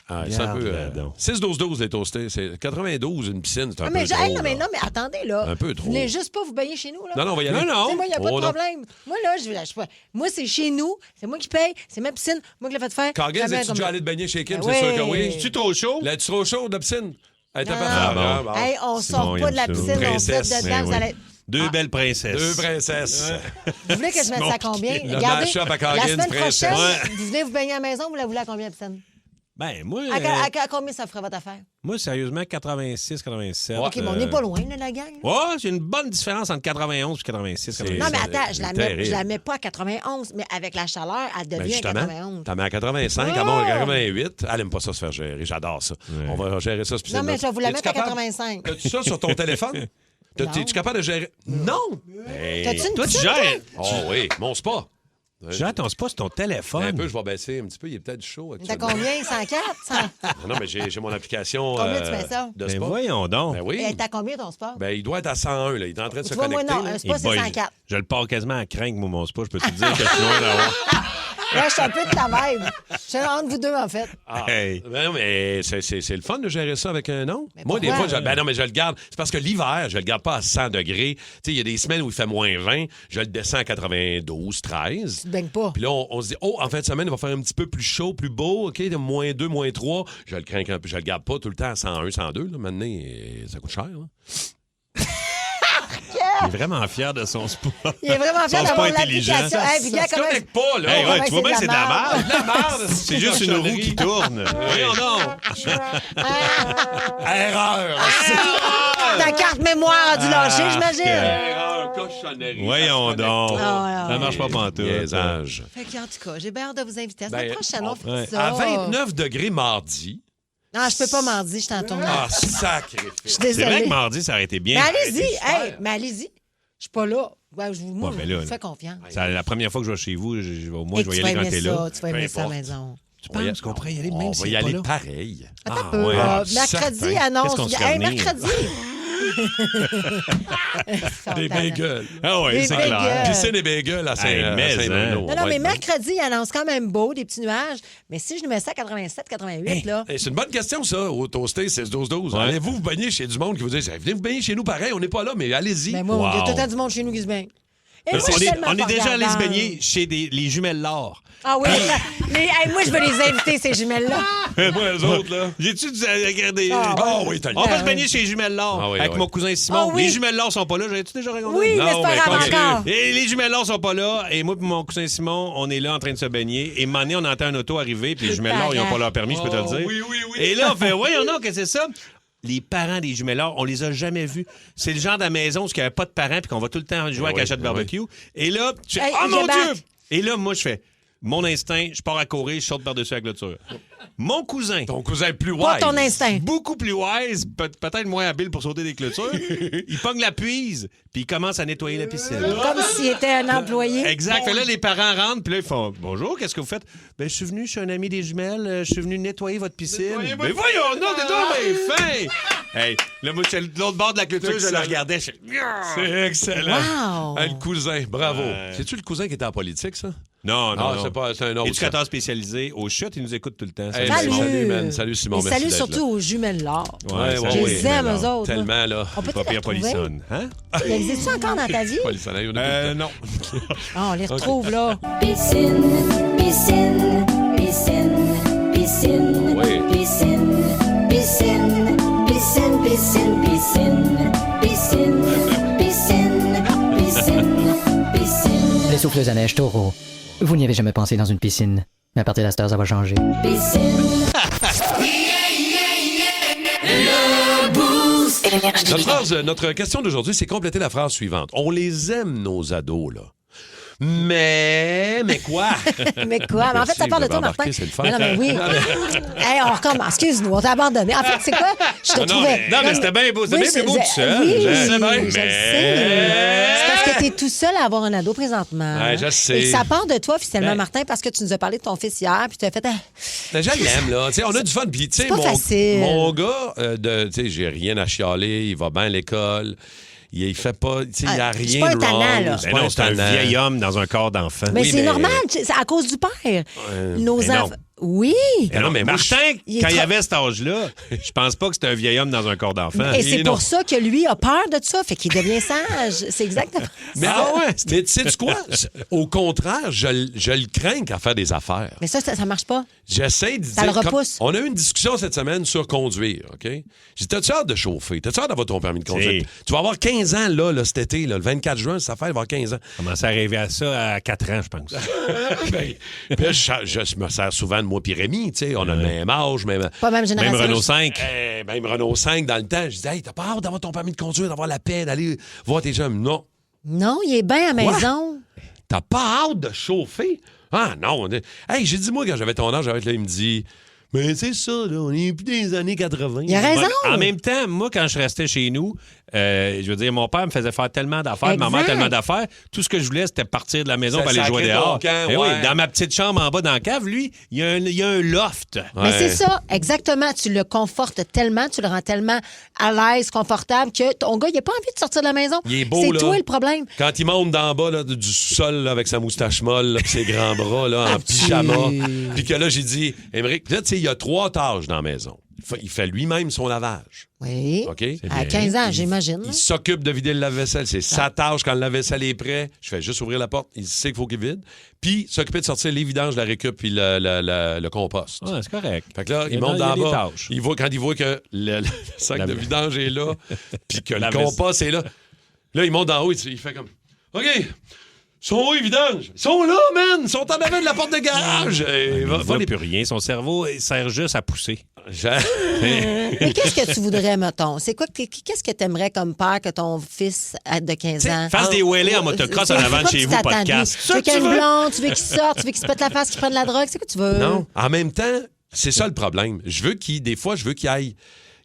Ah, c'est un peu... Regarde donc. 6-12-12, les toastés. C'est 92, une piscine, c'est un Ah, peu mais, trop. hey, non, mais, là. non, mais attendez, là. Un peu trop. Vous venez juste pas vous baigner chez nous, là. Non, non, on va y aller. Non. Tu sais, moi, il n'y a pas Oh, de non. problème. Moi, là, je sais pas. Moi, c'est chez nous. C'est moi qui paye. C'est ma piscine. Moi qui l'ai fait faire. Carguez, Jamais es-tu comme- déjà allé te baigner chez Kim? Ben C'est sûr que oui. oui. Es-tu trop chaud? Là, tu trop chaud de la piscine? Elle était Non, pas non. Ah, bon. Hey, on C'est sort bon, pas de la il aime ça. piscine, on se Princesse. dedans, Ben vous oui. allez... Deux belles princesses. Deux princesses. Vous voulez que je mette ça à combien? Le Regardez, mash-up à la Cargin, semaine princesse. prochaine, vous venez vous baigner à la maison, vous la voulez à combien, la piscine? Ben, moi... À combien ça ferait votre affaire? Moi, sérieusement, 86, 87. OK, mais on n'est pas loin, là, la gang. Ouais, c'est une bonne différence entre 91 et 86, 87. Non, mais attends, je terrible. la mets pas à 91, mais avec la chaleur, elle Ben devient à justement, 91. t'as mis à 85, à mon 88. Elle aime pas ça se faire gérer. J'adore ça. On va gérer ça, ce Non, mais je vais vous la Es-tu mettre à capable? 85. T'as-tu ça sur ton téléphone? Es-tu capable de gérer? Non! Hey. T'as-tu une Toi, tu piscine, gères. Oh oui, mon spa. Tu gères ton spa sur ton téléphone. Un peu, je vais baisser un petit peu. Il est peut-être chaud T'as actuellement. combien? 104? 100? Non, mais j'ai mon application Combien tu mets ça? de Ben spa. voyons donc. Ben oui. Et t'as combien ton sport? Ben, il doit être à 101. Là. Il est en train de se Tu vois, moi, connecter. non, là. un spa, c'est boy, 104. je le pars quasiment à craindre, moi, mon spa. Je peux te dire que je suis loin d'avoir. Là, je suis un peu de ta vibe. Je suis entre vous deux, en fait. Ah, Hey. ben non, mais c'est le fun de gérer ça avec un nom. Mais Moi, des pourquoi? fois, ben non, mais je le garde. C'est parce que l'hiver, je le garde pas à 100 degrés. Tu sais, il y a des semaines où il fait moins 20. Je le descends à 92, 13. Tu te baignes pas. Puis là, on se dit, oh, en fin de semaine, il va faire un petit peu plus chaud, plus beau, OK, de moins 2, moins 3. Je le crains un peu. Je le garde pas tout le temps à 101, 102. Là. Maintenant, ça coûte cher. Là. Il est vraiment fier de son spa. Il est vraiment fier Son d'avoir spa intelligent. l'application. Hey, puis regarde se comment- connecte pas, là. Hey, ouais, ouais, tu vois bien que c'est de la merde. La merde! C'est juste une roue qui tourne. Voyons donc. Erreur! Ta carte mémoire a dû lâcher, j'imagine. Erreur, cochonnerie. Voyons donc. Ah, ouais, Ça marche pas pantoute. Niaisage. Fait qu'en tout cas, j'ai bien hâte de vous inviter. La semaine Ben, prochaine, on fait ouais. ça. À 29 degrés mardi. Non, je peux pas mardi, je suis en tournage. Ah, Je sacrifice. suis C'est vrai désolée. que mardi, ça aurait été bien. Mais allez-y, super. hey, mais allez-y. Je suis pas là. Ouais, moi, Ouais, mais je là, vous fais confiance. C'est la première fois que je vais chez vous. Au moins, Et je vais tu y vas aller quand aimer t'es là. ça, tu vas aimer ça à la importe. maison. Tu penses qu'on pourrait y aller même On s'il va y est pas aller là? pareil. Attends un Ah, peu. ouais. Mercredi, certain. annonce. Qu'est-ce qu'on se Hey, fait venir? mercredi. Des bagels. Ah oui, Des c'est bagels. clair. Piscine et bagels à Hey, mais, Saint-Bruno. Non, non, mais mercredi, il annonce quand même beau, des petits nuages. Mais si je nous mets ça à 87, 88, là. C'est une bonne question, ça, au toasté 6-12-12. Ouais. Allez-vous vous baigner chez du monde qui vous dit venez vous baigner chez nous pareil, on n'est pas là, mais allez-y. Mais moi, il y a Wow. tout le temps du monde chez nous qui se baigne. Et moi, je On suis est, tellement on est pas déjà allé se regardante. baigner chez les jumelles Laure. Ah oui, hey, moi, je veux les inviter, ces jumelles-là. Moi, les autres, là. J'ai-tu dû regarder? Ah, Ah oui, t'as le On va Ah, se baigner chez les jumelles Laure Ah oui, avec oui. mon cousin Simon. Ah oui. Les jumelles Laure sont pas là. J'avais-tu déjà raconté? Oui, mais c'est Non, pas mais grave continue. encore. Et les jumelles Laure sont pas là. Et moi et mon cousin Simon, on est là en train de se baigner. Et maintenant, on entend un auto arriver. Puis les jumelles Laure, ils n'ont pas leur permis, je peux te le dire. oui, oui, oui. Et là, on fait, voyons non, que c'est ça? Les parents des jumelles Laure, on les a jamais vus. C'est le genre de la maison où il n'y avait pas de parents puis qu'on va tout le temps jouer à oui, cachette oui. barbecue. Et là, tu fais, Hey, oh mon j'embarque. Dieu! Et là, moi, je fais, mon instinct, je pars à courir, je saute par-dessus la clôture. Mon cousin, Ton cousin est plus wise. Pas ton instinct. beaucoup plus wise, peut-être moins habile pour sauter des clôtures, il pogne la puise, puis il commence à nettoyer la piscine. Comme s'il était un employé. Exact. Fait là, les parents rentrent, puis là, ils font bonjour, qu'est-ce que vous faites? Ben, je suis venu, je suis un ami des jumelles, je suis venu nettoyer votre piscine. Mais voyons, non, t'es donc bien fin! Hey, là, moi, j'étais de l'autre bord de la clôture, je le regardais, je fais, C'est excellent. Wow. Ah, le cousin, bravo. Ouais. C'est-tu le cousin qui était en politique, ça? Non, c'est un autre. Éducateur spécialisé aux chutes, il nous écoute tout le temps. Hey, Salut. salut, man. Salut, Simon. Et salut surtout aux jumelles l'or. Je les aime, eux autres. Tellement, là. On peut Pas les pire Polissonne. Hein? Il existe encore dans ta vie? Polissonne, Non. On les retrouve, là. Piscine, piscine, piscine, piscine, Oui. piscine, piscine, piscine, piscine, piscine, piscine, piscine, piscine, piscine. Les souffleuses à neige taureau. Vous n'y avez jamais pensé dans une piscine. Mais à partir de la star, ça va changer. Notre question d'aujourd'hui, c'est compléter la phrase suivante. On les aime, nos ados, là. Mais quoi? Mais quoi? Mais en fait, ça parle de toi, Martin. C'est le fun. Non, mais oui. Hey, on recommence. Excuse-nous, on t'a abandonné. En fait, c'est quoi? Je te trouvais. Non, mais c'était bien beau. C'était bien plus beau tout seul. Oui, Je sais bien. je le sais. C'est parce que t'es tout seul à avoir un ado présentement. Ouais, je sais. Et que ça part de toi, officiellement, Ouais. Martin, parce que tu nous as parlé de ton fils hier, puis tu as fait... Je l'aime, là. Tu sais, on a du fun. Puis, tu sais, pas facile. mon gars, tu sais, j'ai rien à chialer. Il va bien à l'école. Il fait pas, tu sais, il n'y a rien c'est pas un de tannant, wrong. là. Ben non, c'est un vieil homme dans un corps d'enfant. Mais Oui, c'est normal, c'est à cause du père. Nos mais non. enfants... Oui. Non, mais Martin, Il est quand il trop- avait cet âge-là, je pense pas que c'était un vieil homme dans un corps d'enfant. Et c'est non. pour ça que lui a peur de ça, fait qu'il devient sage. C'est exactement Mais, mais tu sais quoi? Au contraire, je le crains qu'à faire des affaires. Mais ça marche pas. J'essaie de dire... Ça le repousse. On a eu une discussion cette semaine sur conduire, OK? J'ai dit, t'as-tu hâte de chauffer? T'as-tu hâte d'avoir ton permis de conduire? Si. Tu vas avoir 15 ans, là cet été, là, le 24 juin, cette affaire, il va avoir 15 ans. Commencé à rêver à ça à 4 ans, je pense. Ben, puis là, je me sers souvent de moi puis Rémi, tu sais, on a le même âge, même... Pas même génération. Même Renault 5. Même Renault 5 dans le temps. Je disais, hey, t'as pas hâte d'avoir ton permis de conduire, d'avoir la paix, d'aller voir tes jeunes? Non. Non, il est bien à la Quoi? maison. T'as pas hâte de chauffer? Ah non. Hey, j'ai dit, moi, quand j'avais ton âge, là, il me dit, mais c'est ça, là, on est plus des années 80. Il a raison. En même temps, moi, quand je restais chez nous, je veux dire, mon père me faisait faire tellement d'affaires, ma mère Exact. tellement d'affaires. Tout ce que je voulais, c'était partir de la maison Ça pour aller jouer sacrait dehors. ton camp, Eh oui, ouais. dans ma petite chambre en bas dans la cave, lui, il y a un loft. Mais c'est ça, exactement. Tu le confortes tellement, tu le rends tellement à l'aise, confortable, que ton gars, il n'a pas envie de sortir de la maison. Il est beau, c'est là. toi le problème. Quand il monte d'en bas là, du sous-sol là, avec sa moustache molle puis ses grands bras là, en pyjama, puis que là, j'ai dit, Émeric, puis là, tu sais, il y a 3 tâches dans la maison. Il fait lui-même son lavage. Oui. OK? À 15 ans, j'imagine. Il s'occupe de vider le lave-vaisselle. C'est sa tâche quand le lave-vaisselle est prêt. Je fais juste ouvrir la porte. Il sait qu'il faut qu'il vide. Puis, s'occuper de sortir les vidanges, la récup puis le compost. Ah, c'est correct. Fait que là, il Il y a monte des d'en bas. tâches. Quand il voit que le sac de vidange est là, puis que le La compost est là, là, il monte d'en haut. Il fait comme, OK, ils sont où les vidanges? Ils sont là, man! Ils sont en avant de la porte de garage! Il ne voit plus rien. Son cerveau il sert juste à pousser. Mais qu'est-ce que tu voudrais, mettons? C'est quoi, qu'est-ce que tu aimerais comme père que ton fils de 15 ans fasse des wheelies en motocross en avant de chez vous, podcast. Tu veux qu'il y ait une blonde, tu veux qu'il sorte, tu veux qu'il se pète la face, qu'il prenne de la drogue, c'est quoi tu veux? Non. En même temps, c'est ça le problème. Des fois, je veux qu'il aille,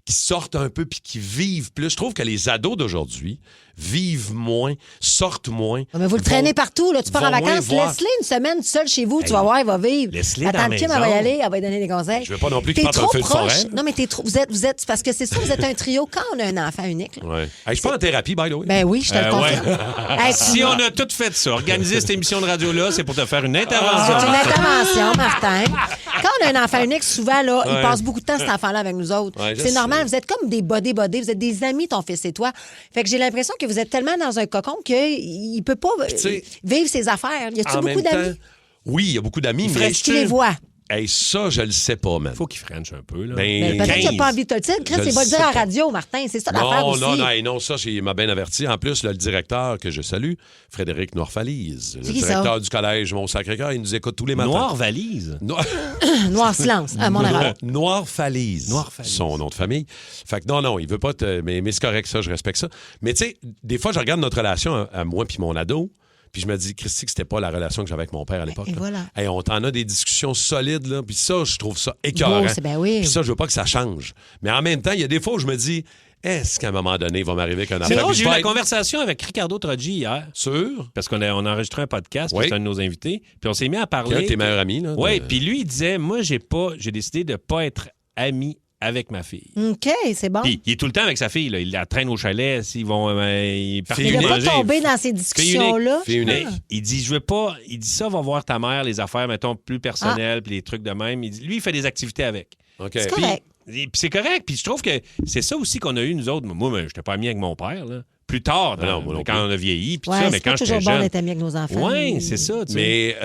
qu'ils sortent un peu puis qu'ils vivent plus. Je trouve que les ados d'aujourd'hui vivent moins, sortent moins. Mais vous le traînez partout, là. Tu pars en vont moins vacances, voir. laisse-les une semaine seul chez vous, tu vas voir, il va vivre. Laisse-les La dans la tante Kim, elle maison. va y aller, elle va lui donner des conseils. Je veux pas non plus qu'il T'es parte un trop feu de proche. forêt. Non, mais vous êtes, parce que c'est ça, vous êtes un trio quand on a un enfant unique. là. Ouais. Hey, je suis pas en thérapie, by the way. Ben oui, je te le confirme. Hey, Si on a tout fait ça, organiser cette émission de radio-là, c'est pour te faire une C'est intervention. une intervention, Martin. Quand on a un enfant unique, souvent, là, il Ouais. passe beaucoup de temps, cet enfant-là, avec nous autres. Ouais, je c'est sais. normal. Vous êtes comme des buddy, vous êtes des amis, ton fils et toi. Fait que j'ai l'impression que vous êtes tellement dans un cocon qu'il peut pas sais, vivre ses affaires. Y a-tu En beaucoup même d'amis? temps, oui, il y a beaucoup d'amis, mais Est-ce que tu les vois? hey, ça, je le sais pas, man. Faut qu'il french un peu. Là. Mais peut-être qu'il n'a pas envie de te le dire. Chris, Je il va le le dire sais à la pas. radio, Martin. C'est ça l'affaire aussi. Non, ça, il m'a bien averti. En plus, là, le directeur que je salue, Frédéric Noirfalise, le C'est qui, ça? directeur du collège Mont-Sacré-Cœur, il nous écoute tous les matins. Noir valise. Noir silence. Mon erreur. Noirfalise. Son nom de famille. Fait que non, il veut pas te... Mais c'est correct, ça, je respecte ça. Mais tu sais, des fois, je regarde notre relation à moi puis mon ado, puis je me dis, Christy, que c'était pas la relation que j'avais avec mon père à l'époque. Et là. voilà. Hey, on t'en a des discussions solides, là, puis ça, je trouve ça écœurant. Beau, c'est ben oui. Puis ça, je veux pas que ça change. Mais en même temps, il y a des fois où je me dis, est-ce qu'à un moment donné, il va m'arriver qu'un C'est affaire... drôle, puis j'ai je eu vais la être conversation avec Ricardo Troggi hier. sûr. Parce qu'on a enregistré un podcast, puis Oui. c'est un de nos invités. Puis on s'est mis à parler. Qui est un de tes meilleurs amis, là. Oui, puis lui, il disait, moi, j'ai décidé de pas être ami avec ma fille. OK, c'est bon. Puis, il est tout le temps avec sa fille. Là. Il la traîne au chalet. S'ils vont ils partent Il ne va manger. pas tomber dans ces discussions-là. Fille unique. Il dit, je veux pas... Il dit ça, va voir ta mère, les affaires, mettons, plus personnelles, puis les trucs de même. Il dit, lui, il fait des activités avec. OK. C'est correct. Puis c'est correct. Puis je trouve que c'est ça aussi qu'on a eu, nous autres. Moi, je n'étais pas ami avec mon père, là. Plus tard, quand on a vieilli, puis Ouais, ça, mais quand c'est j'étais toujours bon jeune... d'être ami avec nos enfants. Oui, c'est ça. Tu sais. Mais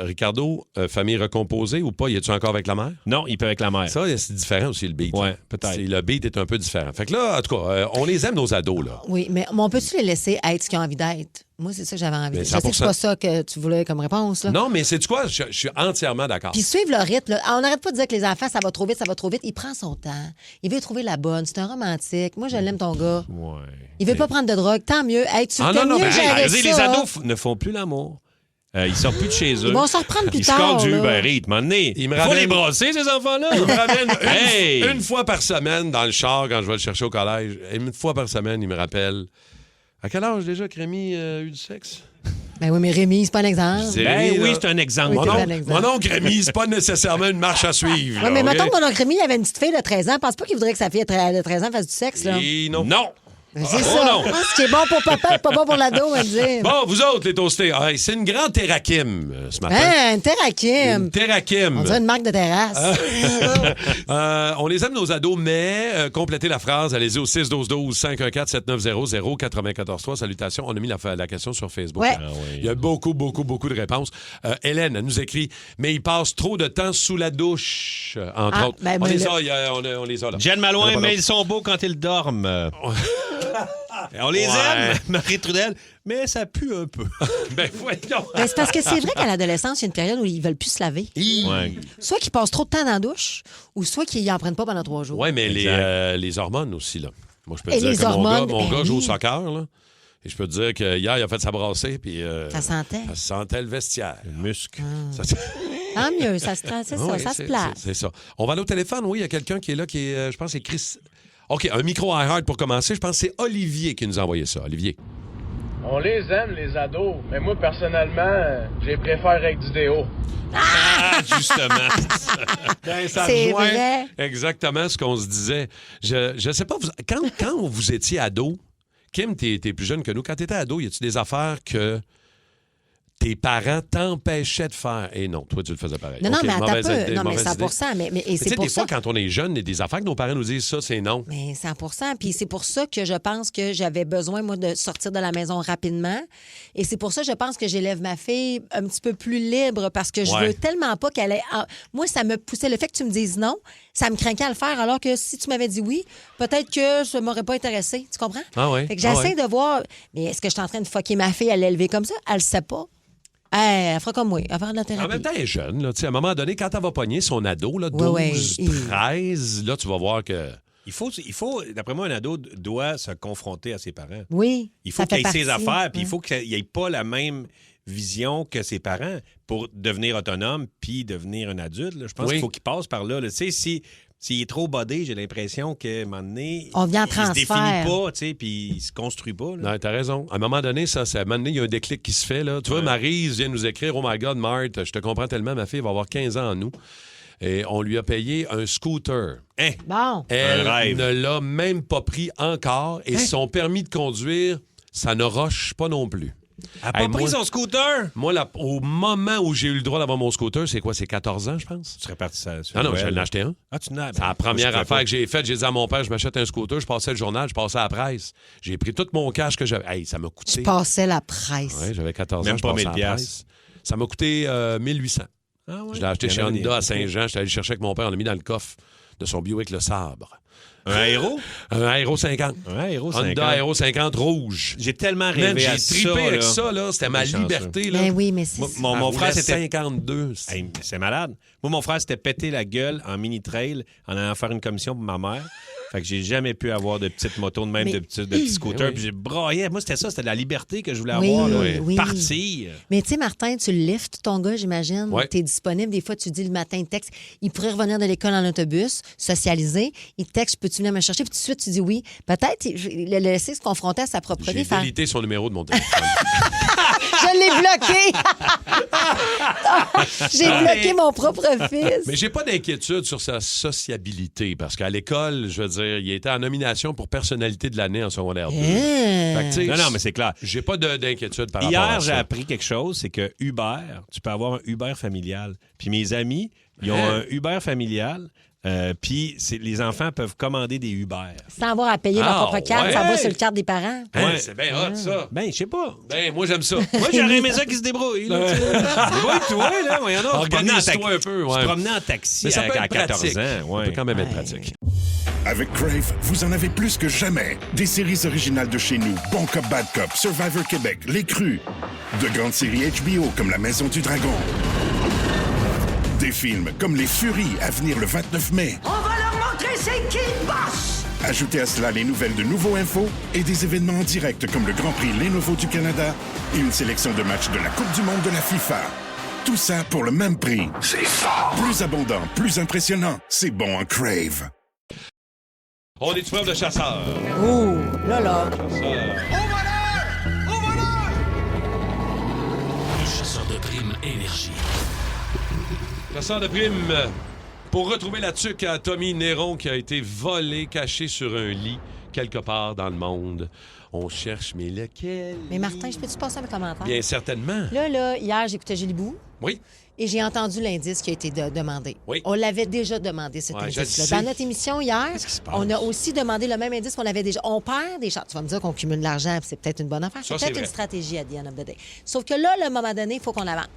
Ricardo, famille recomposée ou pas, y es-tu encore avec la mère? Non, il peut avec la mère. Ça, c'est différent aussi, le beat. Oui, peut-être. Le beat est un peu différent. Fait que là, en tout cas, on les aime, nos ados, là. Oui, mais on peut-tu les laisser être ce qu'ils ont envie d'être? Moi, c'est ça que j'avais envie. Mais Je sais que 100%. c'est pas ça que tu voulais comme réponse. Là. Non, mais c'est quoi? Je suis entièrement d'accord. Puis suivre le rythme. Là. On n'arrête pas de dire que les enfants, ça va trop vite, ça va trop vite. Il prend son temps. Il veut trouver la bonne. C'est un romantique. Moi, je l'aime, ton gars. Ouais. Il veut pas prendre de drogue. Tant mieux. Hey, tu Ah non, mieux ben, gérer les ça. ados ne font plus l'amour. Ils sortent plus de chez eux. Ils vont s'en reprendre plus Ils tard, se du là. Uber Eats. Il faut les brasser, ces enfants-là. Il me ramène Hey! une fois par semaine dans le char quand je vais le chercher au collège. Une fois par semaine, il me rappelle. À quel âge déjà que Rémi a eu du sexe? Ben oui, mais Rémi, c'est pas un exemple. Ben oui, c'est un exemple. Oui, c'est un exemple. Mon oncle Rémi, c'est pas nécessairement une marche à suivre. Oui, mais là, mettons OK? que mon oncle Rémi avait une petite fille de 13 ans. Pense pas qu'il voudrait que sa fille de 13 ans fasse du sexe, là. Et non. Non! Ben, c'est Oh ça. non. Ah, ce qui est bon pour papa, pas bon pour l'ado, on va dire. Bon, vous autres, les toastés. Hey, c'est une grande terrakim ce matin. Hein, un terrakim. Une terrakim. On dirait une marque de terrasse. On les aime, nos ados, mais complétez la phrase. Allez-y au 612-12-514-7900-943. Salutations. On a mis la question sur Facebook. Ouais. Ah oui. Il y a beaucoup de réponses. Hélène, elle nous écrit « Mais il passe trop de temps sous la douche, entre autres. Ben, on, ben, les a, on les a, là. Jen On Malouin, a pas mais d'autres. ils sont beaux quand ils dorment. On les aime, Marie Trudel, mais ça pue un peu. Ben voyons. Ben, c'est parce que c'est vrai qu'à l'adolescence, il y a une période où ils veulent plus se laver. Ouais. Soit qu'ils passent trop de temps dans la douche, ou soit qu'ils n'en prennent pas pendant 3 jours. Oui, mais les hormones aussi, là. Moi, je peux te Et dire les que hormones, mon gars ben joue au oui. soccer, là. Et je peux te dire qu'hier, il a fait sa brassée, puis... Ça sentait. Ça sentait le vestiaire. Le muscle. Ça- Tant mieux, c'est ça, Oui, ça se c'est- place. C'est ça. On va aller au téléphone. Oui, il y a quelqu'un qui est là, qui est, je pense, c'est Chris. OK, un micro iHeart pour commencer. Je pense que c'est Olivier qui nous a envoyé ça. Olivier. On les aime, les ados, mais moi, personnellement, je les préfère avec du déo. Ah, justement. Ben, ça C'est rejoint vrai. exactement ce qu'on se disait. Je sais pas, quand vous étiez ado, Kim, t'es plus jeune que nous. Quand t'étais ado, y a-tu des affaires que tes parents t'empêchaient de faire? Et non, toi, tu le faisais pareil. Non, non, OK, mais attends mauvaise un peu. idée, Non, mais mauvaise 100 idée. Mais et Tu c'est sais, pour des ça. fois, quand on est jeune, il y a des affaires que nos parents nous disent ça, c'est non. Mais 100 Puis c'est pour ça que je pense que j'avais besoin, moi, de sortir de la maison rapidement. Et c'est pour ça que je pense que j'élève ma fille un petit peu plus libre parce que je Ouais. veux tellement pas qu'elle ait... Moi, ça me poussait. Le fait que tu me dises non, ça me craquait à le faire. Alors que si tu m'avais dit oui, peut-être que je m'aurais pas intéressée. Tu comprends? Ah ouais. Fait que j'essaie de voir... Mais est-ce que je suis en train de fucker ma fille à l'élever comme ça? Elle le sait pas. Elle fera comme moi. Elle va faire de la En thérapie. même temps, elle est jeune. Là, tu sais, à un moment donné, quand elle va pogner son ado, là, 12, Ouais, 13, là, tu vas voir que... Il faut, d'après moi, un ado doit se confronter à ses parents. Oui. Il faut ça qu'il fait ait ses partie. affaires, puis il faut qu'il n'ait pas la même vision que ses parents pour devenir autonome puis devenir un adulte. Là. Je pense Oui. qu'il faut qu'il passe par là. Tu sais, s'il est trop bodé, j'ai l'impression qu'à un moment donné, On vient en il se transfert. définit pas, tu sais, puis il se construit pas. Là. Non, t'as raison. À un moment donné, à un moment donné, il y a un déclic qui se fait. Là. Tu vois, Maryse vient nous écrire « Oh my God, Marthe, je te comprends tellement, ma fille va avoir 15 ans en nous. » Et on lui a payé un scooter. Hein? Bon. Elle Un rêve. ne l'a même pas pris encore. Et son permis de conduire, ça ne roche pas non plus. Elle n'a pas Hey, pris moi- son scooter? Moi, au moment où j'ai eu le droit d'avoir mon scooter, c'est quoi? C'est 14 ans, je pense? Tu serais parti ça. Non, non, j'en ai acheté un. Ah, tu n'as. C'est la première affaire que j'ai faite. J'ai dit à mon père, je m'achète un scooter, je passais le journal, je passais à la presse. J'ai pris tout mon cash que j'avais. Hey, ça m'a coûté. Je passais la presse. Ouais, j'avais 14 ans, Même je pas passais 1000 à la presse. Ça m'a coûté 1800. Ah, ouais. Je l'ai acheté Il y chez en avait Honda à des- Saint-Jean. J'étais allé le chercher avec mon père. On l'a mis dans le coffre de son Buick Le Sabre. Un héros? Un Aero 50. Un héros 50. Honda Aero 50 rouge. J'ai tellement Man, rêvé à j'ai ça. trippé avec là. ça, là. C'était ma T'es chanceux. liberté, là. Ben oui, mais c'est Moi, ça. mon Elle frère, roulait c'était 52. Hey, c'est malade. Moi, mon frère s'était pété la gueule en mini-trail en allant faire une commission pour ma mère. Fait que j'ai jamais pu avoir de petites motos, de même Mais- de petits scooters. Oui. Puis j'ai braillé. Moi, c'était ça. C'était la liberté que je voulais Oui, avoir. Là. oui. Partir. Mais tu sais, Martin, tu le liftes, ton gars, j'imagine. Ouais. Tu es disponible. Des fois, tu dis le matin, il texte. Il pourrait revenir de l'école en autobus, socialiser. Il te texte, peux-tu venir me chercher? Puis tout de suite, tu dis oui. Peut-être le laisser se confronter à sa propre J'ai vie. Faire... délité son numéro de mon téléphone. Je l'ai bloqué. J'ai bloqué mon propre fils. Mais j'ai pas d'inquiétude sur sa sociabilité parce qu'à l'école, je veux dire, il était en nomination pour personnalité de l'année en secondaire 2. Fait que, tu sais, Non, mais c'est clair. J'ai pas d'inquiétude par rapport à Hier, ça. j'ai appris quelque chose, c'est que Uber, tu peux avoir un Uber familial. Puis mes amis, ils ont un Uber familial. Puis les enfants peuvent commander des Uber. Sans avoir à payer leur propre carte, ça va sur le carte des parents. Hein, c'est bien hot, ça. Ben, je sais pas. Ben, moi, j'aime ça. Moi, j'aurais aimé ça qu'ils se débrouillent. Débrouille-toi, là. Organise-toi un peu. Tu te promenais en taxi Mais ça peut à être 14 pratique. ans. Ouais. Ça peut quand même être pratique. Avec Crave, vous en avez plus que jamais. Des séries originales de chez nous, Bon Cop, Bad Cop, Survivor Québec, Les Crus. De grandes séries HBO comme La Maison du Dragon. Des films comme Les Furies à venir le 29 mai. On va leur montrer c'est qui le boss! Ajoutez à cela les nouvelles de Nouveau Info et des événements en direct comme le Grand Prix Lenovo du Canada et une sélection de matchs de la Coupe du Monde de la FIFA. Tout ça pour le même prix. C'est fort! Plus abondant, plus impressionnant. C'est bon en Crave. On est preuve de chasseurs. Oh, là, là. Le chasseur de primes Énergie. Chasseur de primes pour retrouver la tuque à Tommy Néron qui a été volée, cachée sur un lit quelque part dans le monde. On cherche, mais lequel? Mais Martin, je peux-tu passer un commentaire? Bien certainement. Là, hier, j'écoutais Gilibou. Oui. Et j'ai entendu l'indice qui a été demandé. Oui. On l'avait déjà demandé, cet Ouais, je indice-là. le sais. Dans notre émission hier, Qu'est-ce qui se passe? on a aussi demandé le même indice qu'on avait déjà. On perd des chances. Tu vas me dire qu'on cumule de l'argent, puis c'est peut-être une bonne affaire. Ça, C'est c'est peut-être une vrai. stratégie à the end of the day. Sauf que là, à un moment donné, il faut qu'on avance.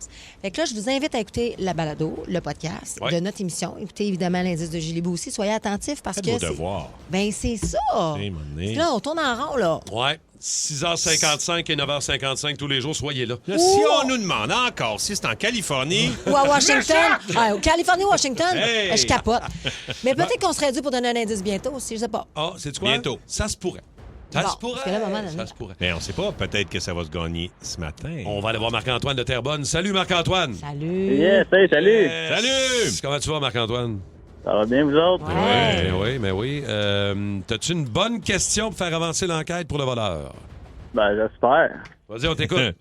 Fait que là, je vous invite à écouter la balado, le podcast Ouais. de notre émission. Écoutez évidemment l'indice de Gilibou aussi. Soyez attentifs parce Faites que. vos c'est- devoirs. Ben, c'est ça. Hey, mon nez. Là, on tourne en rond, là. Ouais. 6h55 et 9h55 tous les jours, soyez là. Là, si on nous demande encore si c'est en Californie, Ou à Washington. Au Californie, Washington. Hey! Je capote. Mais peut-être qu'on serait dû pour donner un indice bientôt aussi, je sais pas. Ah, c'est quoi? Bientôt. Ça se pourrait. Ça Bon, se pourrait. parce que là, à un moment donné- Ça se pourrait. mais on sait pas. Peut-être que ça va se gagner ce matin. On va aller voir Marc-Antoine de Terrebonne. Salut, Marc-Antoine. Salut. Yes, hey, salut! Yes. Salut! Comment tu vas, Marc-Antoine? Ça va bien, vous autres? Ouais. Mais oui. T'as-tu une bonne question pour faire avancer l'enquête pour le voleur? Ben, j'espère. Vas-y, on t'écoute.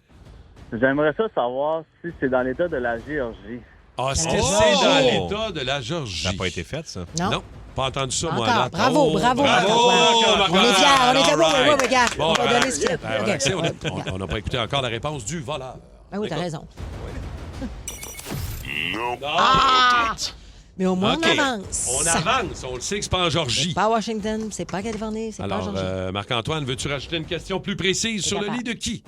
J'aimerais ça savoir si c'est dans l'état de la Géorgie. Ah, est-ce que Oh! c'est dans l'état de la Géorgie? Ça n'a pas été fait, ça. Non. Pas entendu ça, moi. Encore. là. Bravo, Oh, bravo, bravo, Marc-Antoine. Marc-Antoine. On est fiers, on est fiers. All Oui, right. regarde, on va donner ce qu'il a. Ben, OK. ouais, tu sais, on n'a pas écouté encore la réponse du voleur. Ben oui, t'as Écoute. raison. Non. Mais au moins, OK. on avance. On avance. On le sait que c'est pas en Georgie. Pas à Washington, c'est pas en Californie, c'est pas en Alors, Georgie. Marc-Antoine, veux-tu rajouter une question plus précise sur le capable. lit de qui?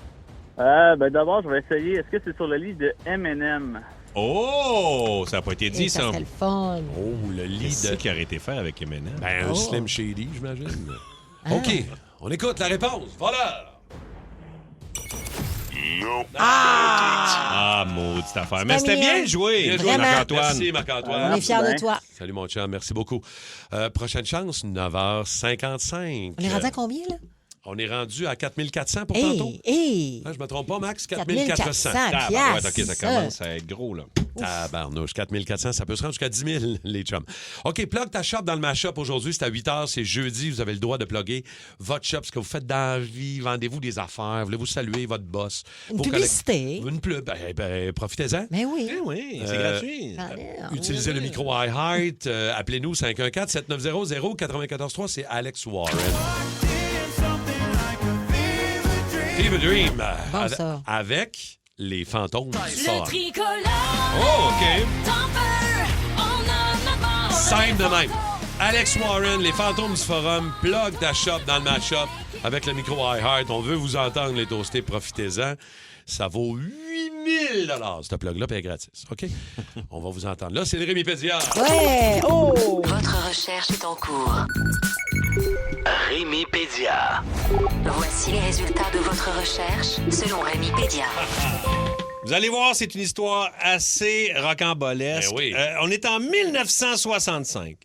Ben, d'abord, je vais essayer. Est-ce que c'est sur le lit de M&M? Oh! Ça n'a pas été Et dit, ça ça. serait le fun. Oh, le lit Qu'est-ce de... qui aurait été fait avec M&M? Ben, un Oh. Slim Shady, j'imagine. Ah. OK. On écoute la réponse. Voleur. Ah, maudite affaire. Mais pas c'était mignon. bien joué, Bien joué, Vraiment. Marc-Antoine. Merci, Marc-Antoine. On est fiers ben. de toi. Salut, mon chum. Merci beaucoup. Prochaine chance, 9h55. On est rendu à combien, là? On est rendu à 4400 pour tantôt. Hey! Ah, je me trompe pas, Max? 4400. 4400. Ah, ben ouais, OK, ça commence à être gros, là. Tabarnouche, 4400, ça peut se rendre jusqu'à 10 000, les chums. OK, plug ta shop dans le mashup aujourd'hui. C'est à 8 h, c'est jeudi. Vous avez le droit de plugger votre shop, ce que vous faites dans la vie. Vendez-vous des affaires. Voulez-vous saluer votre boss? Une Vos publicité. Une pub. Ben, profitez-en. Mais oui. Eh oui, c'est gratuit. Utilisez le micro iHeart. Appelez-nous 514-790-0943. C'est Alex Warren. Fever Dream. Bon, ça. Avec les fantômes du Le soir. tricolore. Oh, OK. T'en veux, on en a marre. Simple de même. Alex Warren, les fantômes du forum, plug ta shop dans le match-up avec le micro iHeart. On veut vous entendre, les toastés, profitez-en. Ça vaut 8000 $, ce plug-là, puis elle est gratis. OK? On va vous entendre. Là, c'est le Rémi Pédia. Ouais! Oh! Votre recherche est en cours. Rémi Pédia. Voici les résultats de votre recherche selon Rémi Pédia. Vous allez voir, c'est une histoire assez rocambolesque. Ben oui. On est en 1965.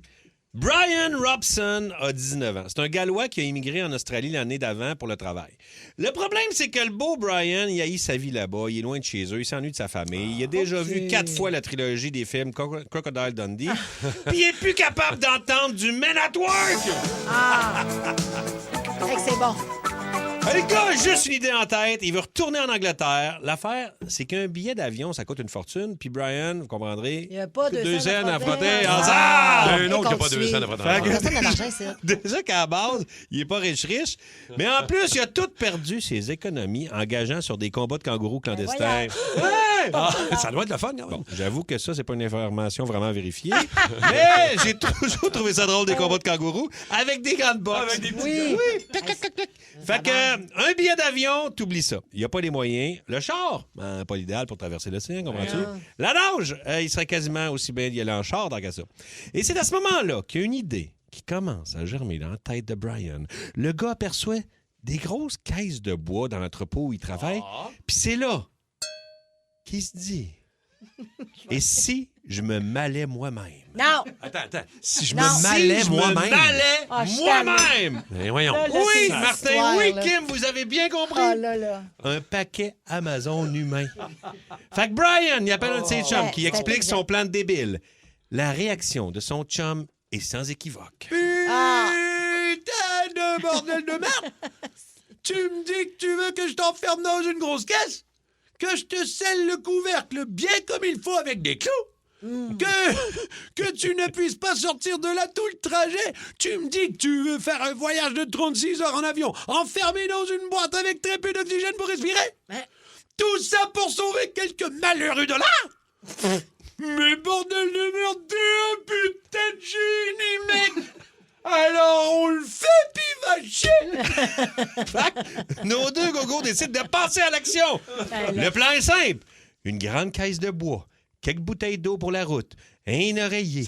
Brian Robson a 19 ans. C'est un Gallois qui a immigré en Australie l'année d'avant pour le travail. Le problème, c'est que le beau Brian, il haït sa vie là-bas. Il est loin de chez eux. Il s'ennuie de sa famille. Il a déjà vu 4 fois la trilogie des films Crocodile Dundee. Puis il est plus capable d'entendre du Men at Work. Ah! Fait que c'est bon. Le gars a juste une idée en tête. Il veut retourner en Angleterre. L'affaire, c'est qu'un billet d'avion, ça coûte une fortune. Puis Brian, vous comprendrez, Il n'y a pas deux scènes à frotter Ah! ensemble. Un autre qui n'a pas 2 cents à frotter ensemble. Personne n'a d'argent, ça. Déjà qu'à la base, il est pas riche. Mais en plus, il a tout perdu ses économies en gageant sur des combats de kangourous clandestins. Ça doit être le fun, quand même. Bon, j'avoue que ça, c'est pas une information vraiment vérifiée. Mais j'ai toujours trouvé ça drôle, des combats de kangourous avec des grandes bottes. Oui. Fait que, un billet d'avion, t'oublies ça. Il n'y a pas les moyens. Le char, pas l'idéal pour traverser l'océan, comprends-tu? La nage, il serait quasiment aussi bien d'y aller en char dans qu'à ça. Et c'est à ce moment-là qu'il y a une idée qui commence à germer dans la tête de Brian. Le gars aperçoit des grosses caisses de bois dans l'entrepôt où il travaille. Puis c'est là qu'il se dit... Et si je me malais moi-même? Non! Attends. Si je Non. me malais Si moi-même. je me malais Ah, je moi-même! Ben voyons. Là, Oui, c'est Martin, l'histoire, oui, là. Kim, vous avez bien compris. Oh là là. Un paquet Amazon humain. Fait que Brian, il appelle un de ses chums qui Ouais, explique c'est son plan de débile. La réaction de son chum est sans équivoque. Ah. Putain de bordel de merde! Tu me dis que tu veux que je t'enferme dans une grosse caisse? Que je te scelle le couvercle bien comme il faut avec des clous? Que tu ne puisses pas sortir de là tout le trajet? Tu me dis que tu veux faire un voyage de 36 heures en avion, enfermé dans une boîte avec très peu d'oxygène pour respirer? Tout ça pour sauver quelques malheureux dollars? Mais bordel de merde, t'es un putain de génie, mec! Alors on le fait, pis va chier! Fait que nos deux gogos décident de passer à l'action. Le plan est simple. Une grande caisse de bois, quelques bouteilles d'eau pour la route, un oreiller,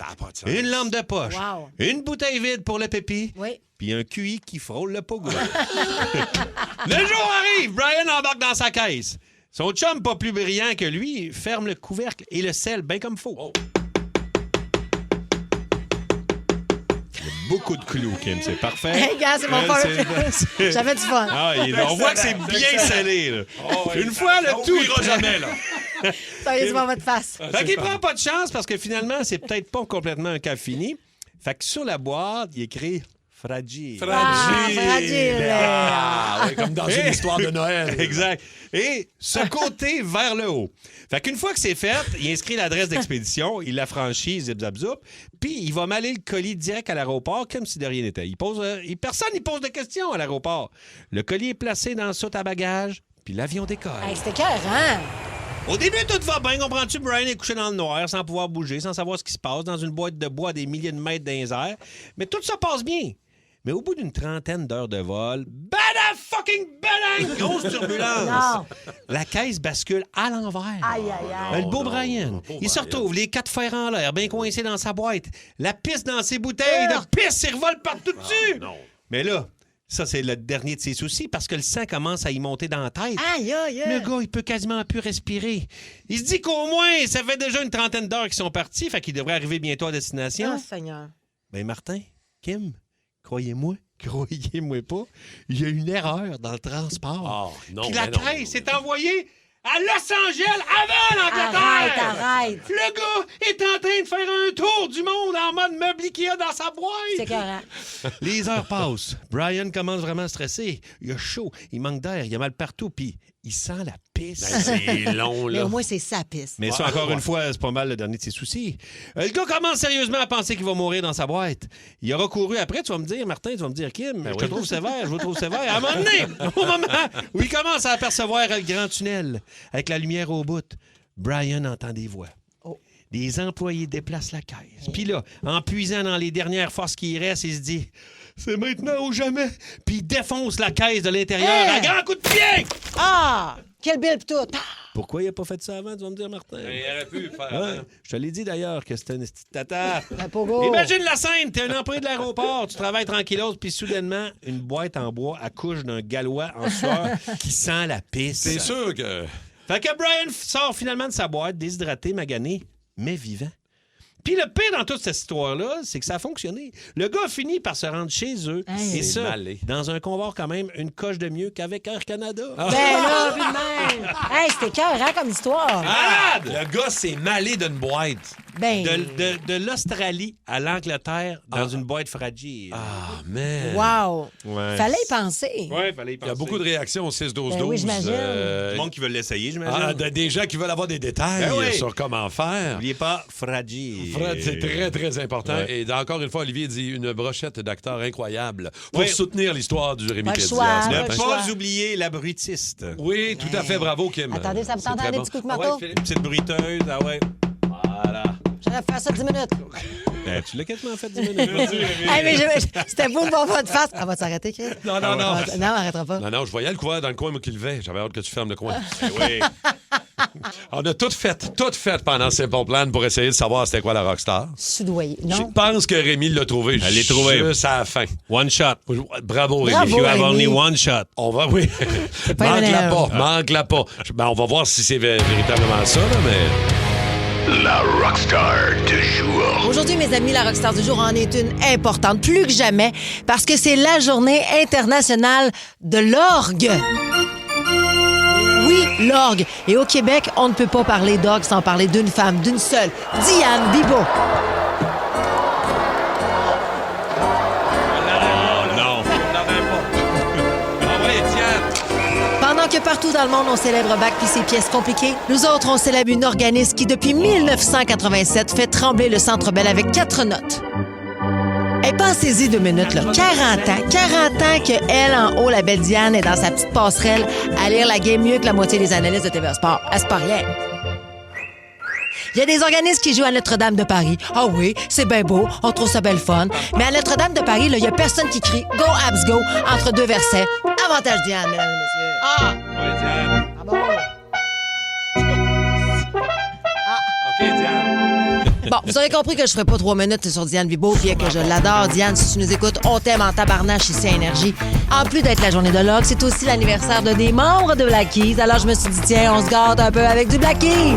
une lampe de poche, Wow. une bouteille vide pour le pépi, Oui. puis un QI qui frôle le pogo. Le jour arrive, Brian embarque dans sa caisse. Son chum, pas plus brillant que lui, ferme le couvercle et le scelle bien comme faut. Il y a beaucoup de clous, Kim, c'est parfait. Hey, gars, c'est mon fun. J'avais du fun. On voit que c'est bien scellé. Là. Une fois, le tout ira jamais. Là. Ça y est, sur votre face. Fait qu'il prend pas de chance parce que finalement, c'est peut-être pas complètement un cas fini. Fait que sur la boîte, il écrit fragile. Fragile. Ah, oui, comme dans une histoire de Noël. Exact. Et ce côté vers le haut. Fait qu'une fois que c'est fait, il inscrit l'adresse d'expédition, il la franchit, zip zap zoup, puis il va m'aller le colis direct à l'aéroport comme si de rien n'était. Personne n'y pose de questions à l'aéroport. Le colis est placé dans le soute à bagages, puis l'avion décolle. Hey, c'était carré. Au début, tout va bien, comprends-tu? Brian est couché dans le noir, sans pouvoir bouger, sans savoir ce qui se passe, dans une boîte de bois à des milliers de mètres dans les airs. Mais tout ça passe bien. Mais au bout d'une trentaine d'heures de vol, bada fucking bada! Grosse turbulence! Non. La caisse bascule à l'envers. Aïe, aïe, aïe. Le beau Brian, il se retrouve, les quatre fers en l'air, bien coincés dans sa boîte. La pisse dans ses bouteilles de pisse, il revole partout dessus! Mais là, ça, c'est le dernier de ses soucis parce que le sang commence à y monter dans la tête. Aïe, aïe, aïe. Le gars, il peut quasiment plus respirer. Il se dit qu'au moins, ça fait déjà une trentaine d'heures qu'ils sont partis, fait qu'il devrait arriver bientôt à destination. Oh, Seigneur. Ben, Martin, Kim, croyez-moi pas, il y a une erreur dans le transport. Oh, non, Puis la mais non, caisse est envoyée à Los Angeles avant l'Angleterre! Arrête. Le gars est en train de faire un tour du monde en mode meuble Ikea dans sa boîte. C'est carré. Les heures passent. Brian commence vraiment à stresser. Il a chaud, il manque d'air, il a mal partout, puis il sent la pisse. Ben, c'est long, Mais là. au moins, c'est sa piste. Mais ça, encore une fois, c'est pas mal le dernier de ses soucis. Le gars commence sérieusement à penser qu'il va mourir dans sa boîte. Il aura couru après, tu vas me dire, Martin, tu vas me dire, Kim, je te trouve sévère, je vous trouve sévère. À un moment donné, au moment où il commence à apercevoir le grand tunnel, avec la lumière au bout, Brian entend des voix. Des employés déplacent la caisse. Puis là, en puisant dans les dernières forces qui y restent, il se dit... C'est maintenant ou jamais. Puis il défonce la caisse de l'intérieur à grand coup de pied. Ah! Quel bille pis tout. Pourquoi il n'a pas fait ça avant, tu vas me dire, Martin? Il aurait pu le faire Ouais. avant. Je te l'ai dit d'ailleurs que c'était une petite tata. Un pogo. Imagine la scène, t'es un employé de l'aéroport, tu travailles tranquillos, puis soudainement, une boîte en bois accouche d'un gallois en sueur qui sent la pisse. C'est sûr que... Fait que Brian sort finalement de sa boîte, déshydraté, magané, mais vivant. Puis le pire dans toute cette histoire-là, c'est que ça a fonctionné. Le gars a fini par se rendre chez eux. Hey. Et ça, malé. dans un convoi quand même, une coche de mieux qu'avec Air Canada. Ben là, vu de même. Hey, c'était carré comme histoire. Ah! Le gars s'est malé d'une boîte. Ben... De l'Australie à l'Angleterre dans une boîte fragile. Ah, man. Wow! Ouais. Fallait y penser. Ouais, fallait y Il penser. y a beaucoup de réactions au 6-12-12. Ben oui, j'imagine. Du monde qui veut l'essayer, j'imagine. Des gens qui veulent avoir des détails Ben oui. sur comment faire. N'oubliez pas, fragile. Fred, c'est très, très important. Ouais. Et encore une fois, Olivier dit une brochette d'acteurs incroyable pour Oui. soutenir l'histoire du Rémi Pas le Pédia. choix, ce pas matin. le Ne choix. pas oublier la bruitiste. Oui, tout à fait. Bravo, Kim. Attendez, ça me C'est tente très des bon. petits coups de Ah marteau? ouais, Philippe, petite bruiteuse, ah ouais. Voilà. J'aurais fait ça 10 minutes. Ben, tu l'as quasiment fait 10 minutes. Hey, mais c'était vous pour votre face. Elle va s'arrêter, Chris? Non. Non, elle n'arrêtera pas. Non, je voyais le coin dans le coin moi, qui levait. J'avais hâte que tu fermes le coin. Oui. On a tout fait pendant Simple Plan pour essayer de savoir c'était quoi la rockstar. Soudoyer. Je Non? pense que Rémi l'a trouvé. Elle l'a trouvé. Juste à la fin. One shot. Bravo, Rémi. Bravo. If you have Rémi. only one shot. On va, oui. pas une Manque-la erreur. pas, manque-la pas. Ben, on va voir si c'est véritablement ça, là, mais... La rockstar du jour. Aujourd'hui, mes amis, la Rockstar du jour en est une importante, plus que jamais, parce que c'est la journée internationale de l'orgue. Oui, l'orgue. Et au Québec, on ne peut pas parler d'orgue sans parler d'une femme, d'une seule, Diane Bibeau. Non. Pendant que partout dans le monde, on célèbre Bach puis ses pièces compliquées, nous autres, on célèbre une organiste qui, depuis 1987, fait trembler le Centre Bell avec 4 notes. Et pensez-y 2 minutes, là. 40 ans qu'elle, en haut, la belle Diane, est dans sa petite passerelle à lire la game mieux que la moitié des analystes de TVA Sport. C'est pas rien. Il y a des organismes qui jouent à Notre-Dame de Paris. Ah oui, c'est bien beau, on trouve ça belle fun. Mais à Notre-Dame de Paris, il y a personne qui crie « Go, Abs, go » entre 2 versets. Avantage Diane, mesdames et messieurs. Ah! Ouais, Diane. Ah bon? OK, Diane. Bon, vous aurez compris que je ferai pas 3 minutes sur Diane Bibeau, bien que je l'adore. Diane, si tu nous écoutes, on t'aime en tabarnache ici à Énergie. En plus d'être la journée de l'orgue, c'est aussi l'anniversaire de des membres de Black Keys. Alors je me suis dit, tiens, on se gâte un peu avec du Black Keys.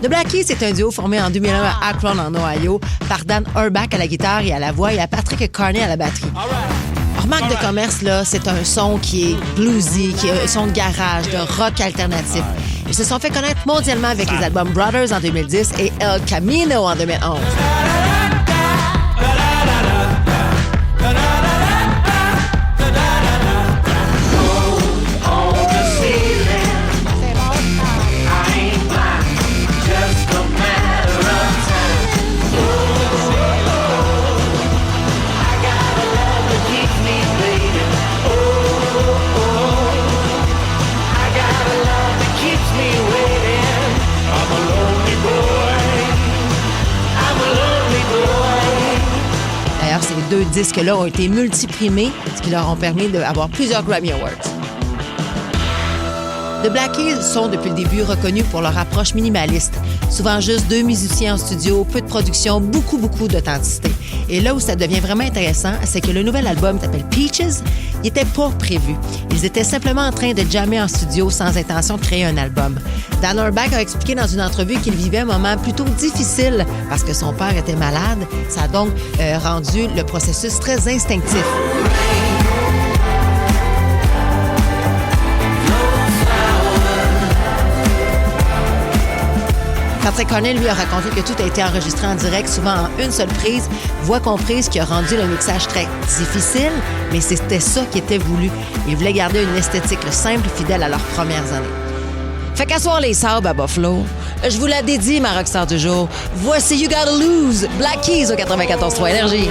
The Black Keys, c'est un duo formé en 2001 à Akron, en Ohio, par Dan Auerbach à la guitare et à la voix et à Patrick Carney à la batterie. Remarque de commerce, là, c'est un son qui est bluesy, qui est un son de garage, de rock alternatif. Ils se sont fait connaître mondialement avec les albums Brothers en 2010 et El Camino en 2011. D'ailleurs, ces 2 disques-là ont été multiprimés, ce qui leur ont permis d'avoir plusieurs Grammy Awards. The Black Keys sont depuis le début reconnus pour leur approche minimaliste. Souvent juste 2 musiciens en studio, peu de production, beaucoup d'authenticité. Et là où ça devient vraiment intéressant, c'est que le nouvel album s'appelle Peaches, il n'était pas prévu. Ils étaient simplement en train de jammer en studio sans intention de créer un album. Dan Auerbach a expliqué dans une entrevue qu'il vivait un moment plutôt difficile parce que son père était malade. Ça a donc rendu le processus très instinctif. Patrick Carney, lui, a raconté que tout a été enregistré en direct, souvent en une seule prise, voix comprise, qui a rendu le mixage très difficile, mais c'était ça qui était voulu. Ils voulaient garder une esthétique simple et fidèle à leurs premières années. Fait qu'asseoir les sabres à Buffalo, je vous la dédie, ma rockstar du jour. Voici You Gotta Lose, Black Keys au 94.3 Énergie.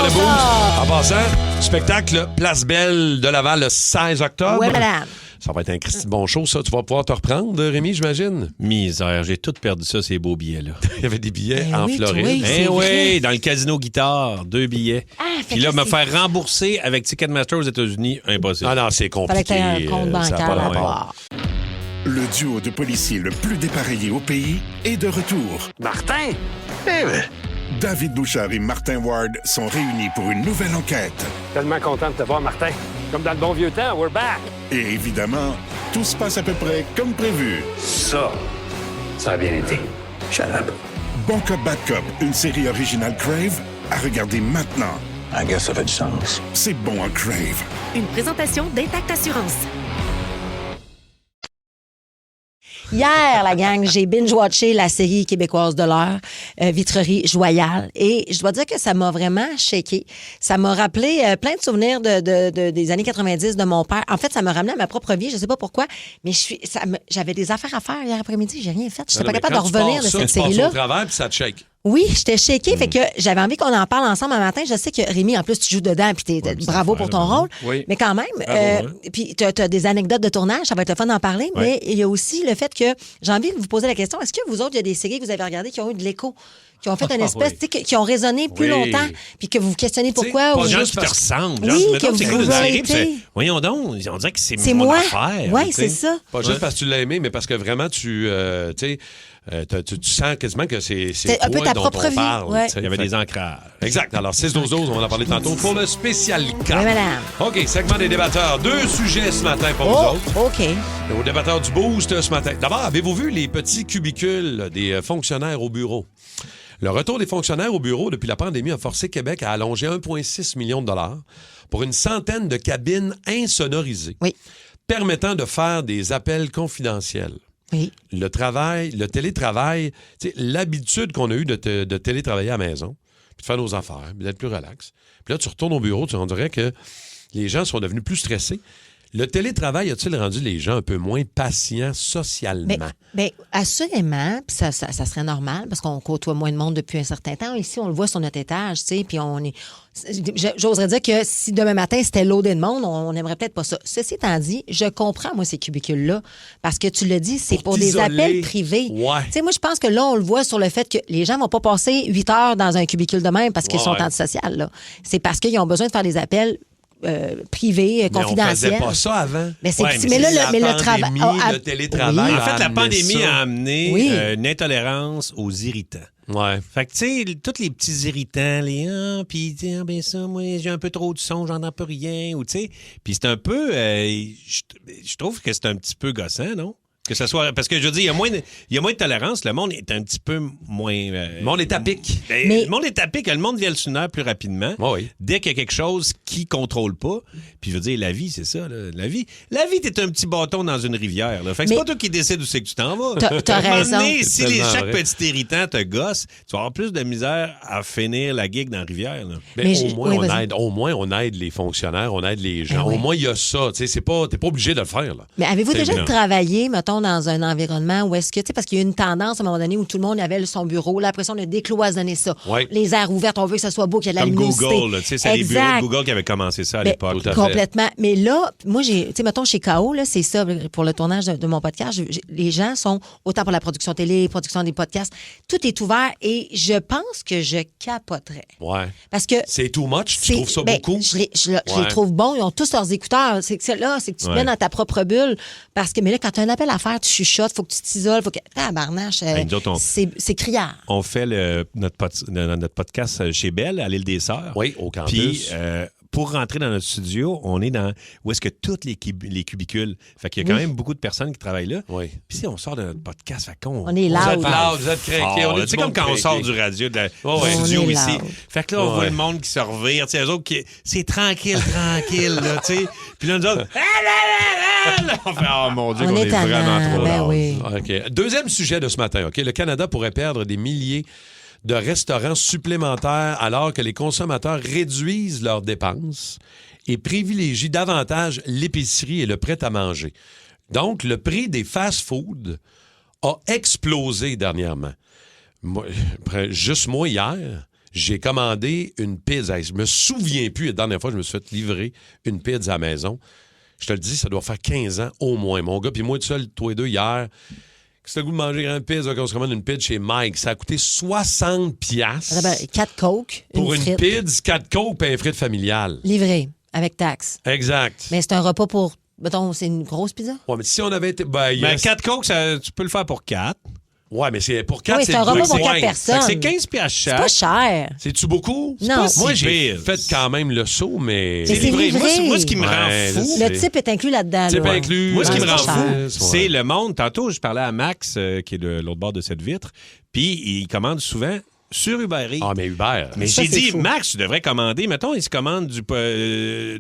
dans le ça. Boost. En passant, spectacle Place Belle de Laval le 16 octobre. Ouais, madame. Ça va être un Christy bon show, ça. Tu vas pouvoir te reprendre, Rémi, j'imagine? Misère, j'ai tout perdu ça, ces beaux billets-là. Il y avait des billets Ben en oui, Floride. oui, c'est vrai. Oui, dans le casino guitare, 2 billets. Fait Puis là, que me c'est- faire rembourser avec Ticketmaster aux États-Unis, impossible. Ah non, c'est Fallait que compliqué. t'aies un compte Ça a bancaire pas là-bas. rapport. Le duo de policiers le plus dépareillé au pays est de retour. Martin? David Bouchard et Martin Ward sont réunis pour une nouvelle enquête. Tellement content de te voir, Martin. Comme dans le bon vieux temps, we're back. Et évidemment, tout se passe à peu près comme prévu. Ça a bien été. Shut up. Bon Cop, Bad Cop, une série originale Crave, à regarder maintenant. I guess ça fait du sens. C'est bon en Crave. Une présentation d'Intact Assurance. Hier, la gang, j'ai binge-watché la série québécoise de l'heure, Vitrerie Joyale. Et je dois dire que ça m'a vraiment shaké. Ça m'a rappelé plein de souvenirs des années 90 de mon père. En fait, ça m'a ramené à ma propre vie. Je sais pas pourquoi, mais j'avais des affaires à faire hier après-midi. J'ai rien fait. Je n'étais pas capable de revenir de cette Tu passes série-là. au travers, puis ça te shake. Oui, j'étais shakée, fait que j'avais envie qu'on en parle ensemble un matin. Je sais que Rémi, en plus, tu joues dedans, puis bravo pour ton rôle. Oui. Mais quand même, puis tu as des anecdotes de tournage, ça va être le fun d'en parler. Oui. Mais il y a aussi le fait que j'ai envie de vous poser la question, est-ce que vous autres, il y a des séries que vous avez regardées qui ont eu de l'écho, qui ont fait une espèce, tu sais, qui ont résonné plus Oui. longtemps, puis que vous vous questionnez pourquoi? Pas ou gens juste qui te ressemblent. Oui, Genre, mettons que que c'est vous quoi une série, avez puis c'est- été. voyons donc, on dirait que C'est c'est mon moi. affaire. Oui, tu sais. c'est ça. Pas juste parce que tu l'as aimé, mais parce que vraiment, tu sens quasiment que c'est C'est un peu toi ta dont propre on vie, parle. ouais. tu sais. Il y avait Fait- des ancrages. Exact. Alors, 6-12-12, on va en parler tantôt pour le spécial cas. Oui, madame. OK, segment des débatteurs. 2 sujets ce matin pour vous Oh, autres. OK. Aux débatteurs du Boost ce matin. D'abord, avez-vous vu les petits cubicules des fonctionnaires au bureau? Le retour des fonctionnaires au bureau depuis la pandémie a forcé Québec à allonger 1,6 million de dollars pour une centaine de cabines insonorisées, permettant de faire des appels confidentiels. Oui. Le télétravail, tu sais, l'habitude qu'on a eue de télétravailler à la maison, puis de faire nos affaires, puis d'être plus relax. Puis là, tu retournes au bureau, on dirait que les gens sont devenus plus stressés. Le télétravail a-t-il rendu les gens un peu moins patients socialement? Bien, assurément, puis ça serait normal parce qu'on côtoie moins de monde depuis un certain temps. Ici, on le voit sur notre étage, tu sais, puis on est... J'oserais dire que si demain matin, c'était loadé de monde, on n'aimerait peut-être pas ça. Ceci étant dit, je comprends, moi, ces cubicules-là, parce que tu le dis, c'est pour des t'isoler. appels privés. Ouais. Tu sais, moi, je pense que là, on le voit sur le fait que les gens vont pas passer 8 heures dans un cubicule de même parce qu'ils sont Ouais. antisociaux, là. C'est parce qu'ils ont besoin de faire des appels privés, Mais confidentiels. on faisait pas ça avant. Mais c'est- Ouais, mais là, la le travail... pandémie, le télétravail. En a fait, la amené pandémie ça. a amené Oui. une intolérance aux irritants. Ouais. Fait que, tu sais, tous les petits irritants, puis, ben ça, moi, j'ai un peu trop de son, j'entends pas rien, ou, tu sais. Puis c'est un peu, je trouve que c'est un petit peu gossant, non? Que ce soit, parce que je veux dire, il y a moins de tolérance, le monde est un petit peu moins. Le monde est à pic. Le monde est à pic, le monde vient le sur le nerf plus rapidement. Oui. Dès qu'il y a quelque chose qui contrôle pas. Puis je veux dire, la vie, c'est ça, là. La vie, t'es un petit bâton dans une rivière, là. Fait que c'est Mais- pas toi qui décides où c'est que tu t'en vas. T'as À un moment raison. donné, C'est si tellement chaque vrai. petit irritant te gosse, tu vas avoir plus de misère à finir la gig dans la rivière, là. Mais Mais au, j'ai- moins, oui, on vas-y. aide, au moins, on aide les fonctionnaires, on aide les gens. Ah oui. Au moins, il y a ça. Tu sais, t'es pas obligé de le faire. Là. Mais avez-vous C'est déjà évident. travaillé, mettons, dans un environnement où est-ce que, tu sais, parce qu'il y a eu une tendance à un moment donné où tout le monde avait son bureau, là, après ça, on a décloisonné ça. Oui. Les aires ouvertes, on veut que ça soit beau, qu'il y ait de la Comme luminosité. Google, là. Tu sais, c'est les bureaux Exact. de Google qui avaient commencé ça à Ben, l'époque. Tout à fait. Complètement. Mais là, moi, tu sais, mettons, chez KO, là, c'est ça, pour le tournage de mon podcast, les gens sont, autant pour la production télé, production des podcasts, tout est ouvert et je pense que je capoterais. Ouais. Parce que C'est too much? Tu c'est- trouves ça ben, beaucoup? Je les Ouais. trouve bons. Ils ont tous leurs écouteurs. C'est que là, c'est que tu te Ouais. mets dans ta propre bulle. Parce que, mais là, quand tu as un appel à faire, tu chuchotes, faut que tu t'isoles, faut que. Tabarnache, Hey, nous autres, c'est criard. On fait notre podcast chez Belle, à l'île des Sœurs. Oui, au campus. Puis, pour rentrer dans notre studio, on est dans où est-ce que tous les cubicules. Fait qu'il y a quand Oui. même beaucoup de personnes qui travaillent là. Oui. Puis si on sort de notre podcast, fait qu'on... On est Vous loud. êtes loud, vous êtes craqués. fort, On là. est Tu sais, du comme monde quand on sort craqué. du radio, du ouais. studio On est ici. loud. Fait que là, on Ouais. voit le monde qui se revire. Tu sais, eux autres, c'est tranquille, là, tu sais. Puis là, nous autres, on fait, oh mon Dieu, On qu'on est est vraiment tannant, trop ben loud. oui. OK. Deuxième sujet de ce matin. OK. Le Canada pourrait perdre des milliers de restaurants supplémentaires alors que les consommateurs réduisent leurs dépenses et privilégient davantage l'épicerie et le prêt-à-manger. Donc, le prix des fast-foods a explosé dernièrement. Juste moi, hier, J'ai commandé une pizza. Je me souviens plus, la dernière fois, je me suis fait livrer une pizza à la maison. Je te le dis, ça doit faire 15 ans au moins. Mon gars, puis moi, tout seul, toi et deux, hier, si t'as le goût de manger une pizza, on se commande une pizza chez Mike. Ça a coûté 60$. 4 Coke, pour une frite. pizza, 4 Coke et un frite familial. Livré, avec taxe. Exact. Mais c'est un repas pour... Mettons, c'est une grosse pizza? Ouais, mais si on avait été... Ben, 4 Coke, tu peux le faire pour 4. Ouais, mais c'est pour 4, oui, c'est un repas pour 4 personnes. C'est 15$ chaque. C'est pas cher. C'est-tu beaucoup? Non. Moi, j'ai fait quand même le saut, mais... C'est livré. Moi, ce qui me rend fou... Le type est inclus là-dedans. Type là. inclus. Moi, ce qui me rend cher. fou, c'est le monde. Tantôt, je parlais à Max, qui est de l'autre bord de cette vitre, puis il commande souvent sur Uber Eats. Ah, mais Uber. Mais Ça, j'ai c'est dit, fou. Max, tu devrais commander. Mettons, il se commande du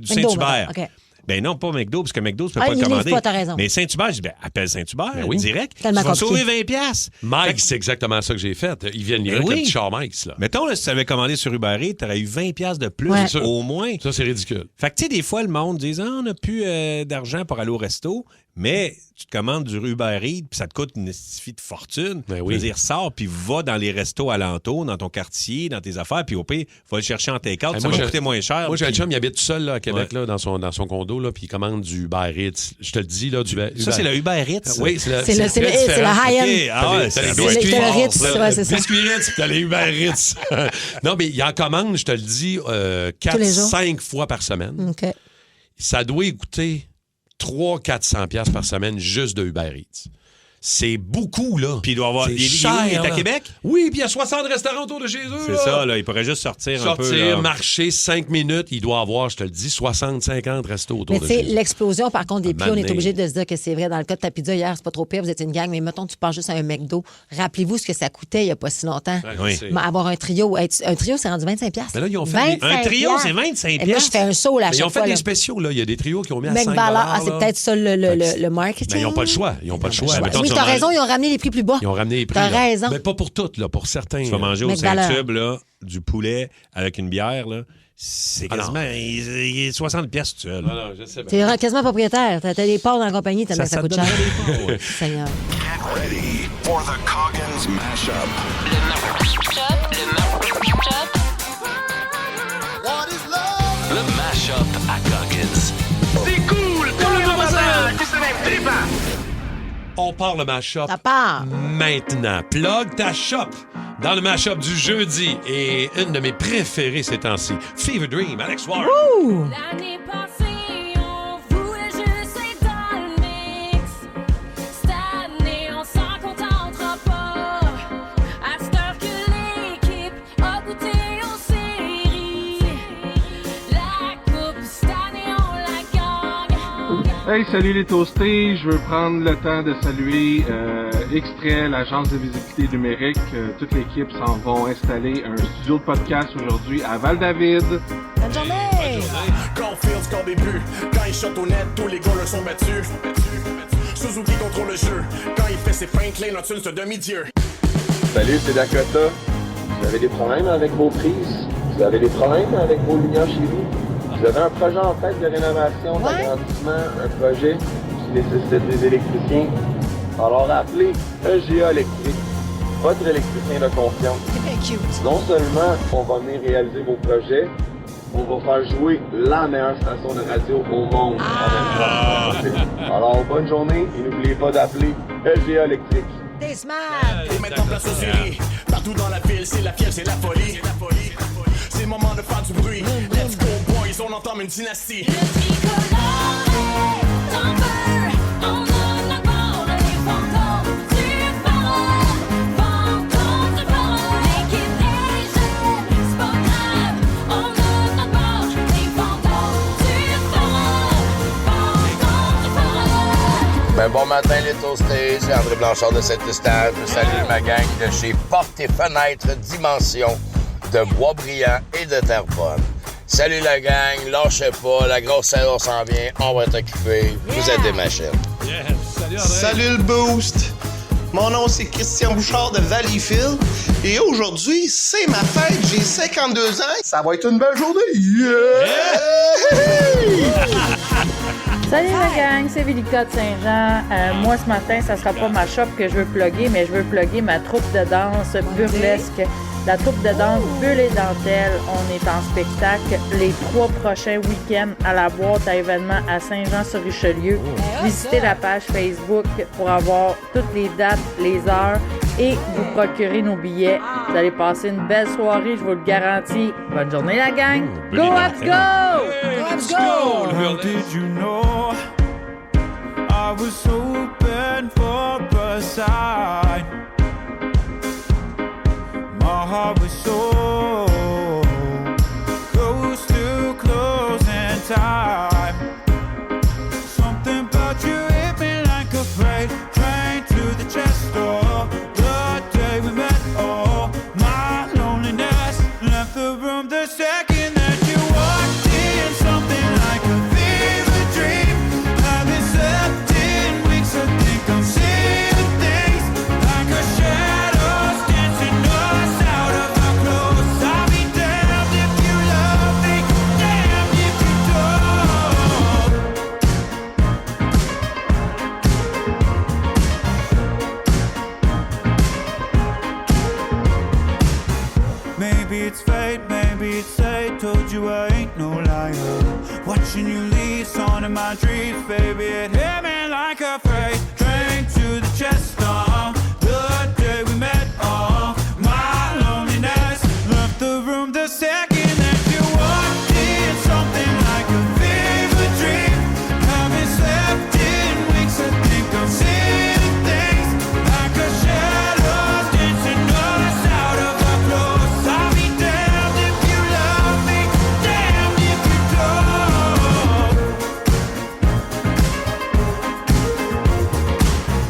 Saint-Hubert. OK. Ben non, pas McDo, parce que McDo, tu peux Ah, pas il le livre commander. pas, t'as raison. Mais Saint-Hubert, je dis, ben, appelle Saint-Hubert, Ben oui. direct. Tellement tu vas compliqué. sauver 20$. Mike, c'est exactement ça que j'ai fait. Ils viennent livrer Ben oui. avec le petit char Mike, là. Mettons, là, si tu avais commandé sur Uber Eats, tu aurais eu 20$ de plus, Ouais. au moins. Ça, c'est ridicule. Fait que, tu sais, des fois, le monde dit, on n'a plus d'argent pour aller au resto, mais tu te commandes du Uber Eats, puis ça te coûte une fille de fortune. Ben oui. Je veux dire, sors, puis va dans les restos alentours, dans ton quartier, dans tes affaires, puis au pire, va le chercher en take-out, ça moi, va coûter moins cher. Moi, j'ai un puis- chum, il habite tout seul là, à Québec, là, dans son condo, là, puis il commande du Uber Eats. Je te le dis, là, du Uber. Ça, c'est le Uber Eats. Oui, c'est le C'est le très high-end. OK, ah ouais, T'as les c'est- biscuits c'est le Ritz, Ritz, là. ouais, c'est ça. Biscuits Ritz, t'as les Uber Ritz. Non, mais il en commande, je te le dis, Tous les jours? 4-5 fois par semaine. OK. Ça doit y coûter 300-400$ par semaine juste de Uber Eats. C'est beaucoup, là. Puis il doit avoir. C'est Il cher, est à là. Québec? Oui, puis il y a 60 restaurants autour de chez eux. C'est là. ça, là. Il pourrait juste sortir un peu. Sortir, là. marcher 5 minutes, il doit avoir, je te le dis, 60-50 restos autour Mais de tu sais, chez eux. l'explosion, par contre, des prix, on est m'amener. obligé de se dire que c'est vrai. Dans le cas de ta pizza, hier, c'est pas trop pire, vous êtes une gang, mais mettons, tu penses juste à un McDo. Rappelez-vous ce que ça coûtait il y a pas si longtemps. Oui. Mais avoir un trio, un trio, c'est rendu 25$. Mais là, ils ont fait 25$. Un trio, c'est 25$. Et moi, je fais un saut là, à Mais ils ont chaque fait fois. des là. spéciaux, là. Il y a des trios qui ont mis à Mec 5$. Valeur, c'est là. peut-être ça le marketing. Mais ils n'ont pas le choix. Ils n'ont pas le choix. Ouais, mettons, Oui, tu t'as vas raison, ils ont ramené les prix plus bas. Ils ont ramené les prix. T'as là. raison. Mais pas pour toutes, là. Pour certains. Tu vas manger au Mec Valeur. Saint-Tube, là, du poulet avec une bière, là. C'est Ah non. quasiment il est 60$ tout seul. Non, non, je sais T'es quasiment propriétaire. T'as des parts dans la compagnie, tellement ça coûte donne cher. des fois, ouais. Seigneur. Ready for the Coggins mashup. Le mash-up à Coggins. C'est cool! Tout le monde qui se lève trippant! On part le mash-up Ça part. maintenant. Plug ta shop dans le mash-up du jeudi. Et une de mes préférées ces temps-ci, Fever Dream, Alex Ward. Ouh! L'année passée, on voulait juste être dans le mix. Cette année, on s'en contentera pas. À cette heure que l'équipe a goûté aux séries. La coupe, cette année, on la gagne. Hey, salut les toastés. Je veux prendre le temps de saluer Extrait, l'agence de visibilité numérique. Toute l'équipe s'en vont installer un studio de podcast aujourd'hui à Val-David. Bonne journée! Caulfield score des buts. Quand il shot au net, tous les goals le sont battus. Suzuki contrôle le jeu. Quand il fait ses feintes, Lane c'est un demi-dieu. Salut, c'est Dakota. Vous avez des problèmes avec vos prises? Vous avez des problèmes avec vos lumières chez vous? Vous avez un projet en tête de rénovation, d'agrandissement, un projet qui nécessite des électriciens? Alors appelez EGA Électrique, votre électricien de confiance. C'est cute. Non seulement on va venir réaliser vos projets, on va faire jouer la meilleure station de radio au monde en même temps. Alors bonne journée et n'oubliez pas d'appeler EGA Électrique. T'es smart! Et maintenant place aux séries. Partout dans la ville, c'est la fièvre, c'est la folie. C'est le moment de faire du bruit. Let's go boys, on entame une dynastie. Ben bon matin les toastés, c'est André Blanchard de Saint-Eustache. Je salue ma gang de chez Portes et Fenêtres Dimension de Boisbriand et de Terrebonne. Salut la gang, lâchez pas, la grosse saison s'en vient, on va être occupés. Vous êtes des machines. Salut le Boost! Mon nom c'est Christian Bouchard de Valleyfield et aujourd'hui c'est ma fête, j'ai 52 ans. Ça va être une belle journée! Salut la gang, c'est Vélica de Saint-Jean. Moi ce matin, ça sera pas ma shop que je veux plugger, mais je veux plugger ma troupe de danse burlesque La troupe de danse Bulle et Dentelle, on est en spectacle les 3 prochains week-ends à la boîte à événements à Saint-Jean-sur-Richelieu. Visitez la page Facebook pour avoir toutes les dates, les heures et vous procurer nos billets. Vous allez passer une belle soirée, je vous le garantis. Bonne journée la gang! Go Habs go! Go Habs go! How did you know I was hoping for a sign? My heart was so close to closing time. Something about you hit me like a freight train to the chest door. The day we met, oh, my loneliness left the room the second that you walked in. Something like a fever dream. Haven't slept in weeks, I think I'm seeing things like a shadows dancing us out of our clothes. I'll be damned if you love me, damned if you don't. Maybe it's fate, maybe it's fate. Told you I ain't no liar. Watching you leave, on in my dreams, baby. It hit me like a freight train to the chest. The day we met, my loneliness left the room the second that you walked in. Something like a fever dream. Haven't slept in weeks, I think I'm seeing things like a shadows dancing us out of our clothes. I'll be damned if you love me, damned if you don't.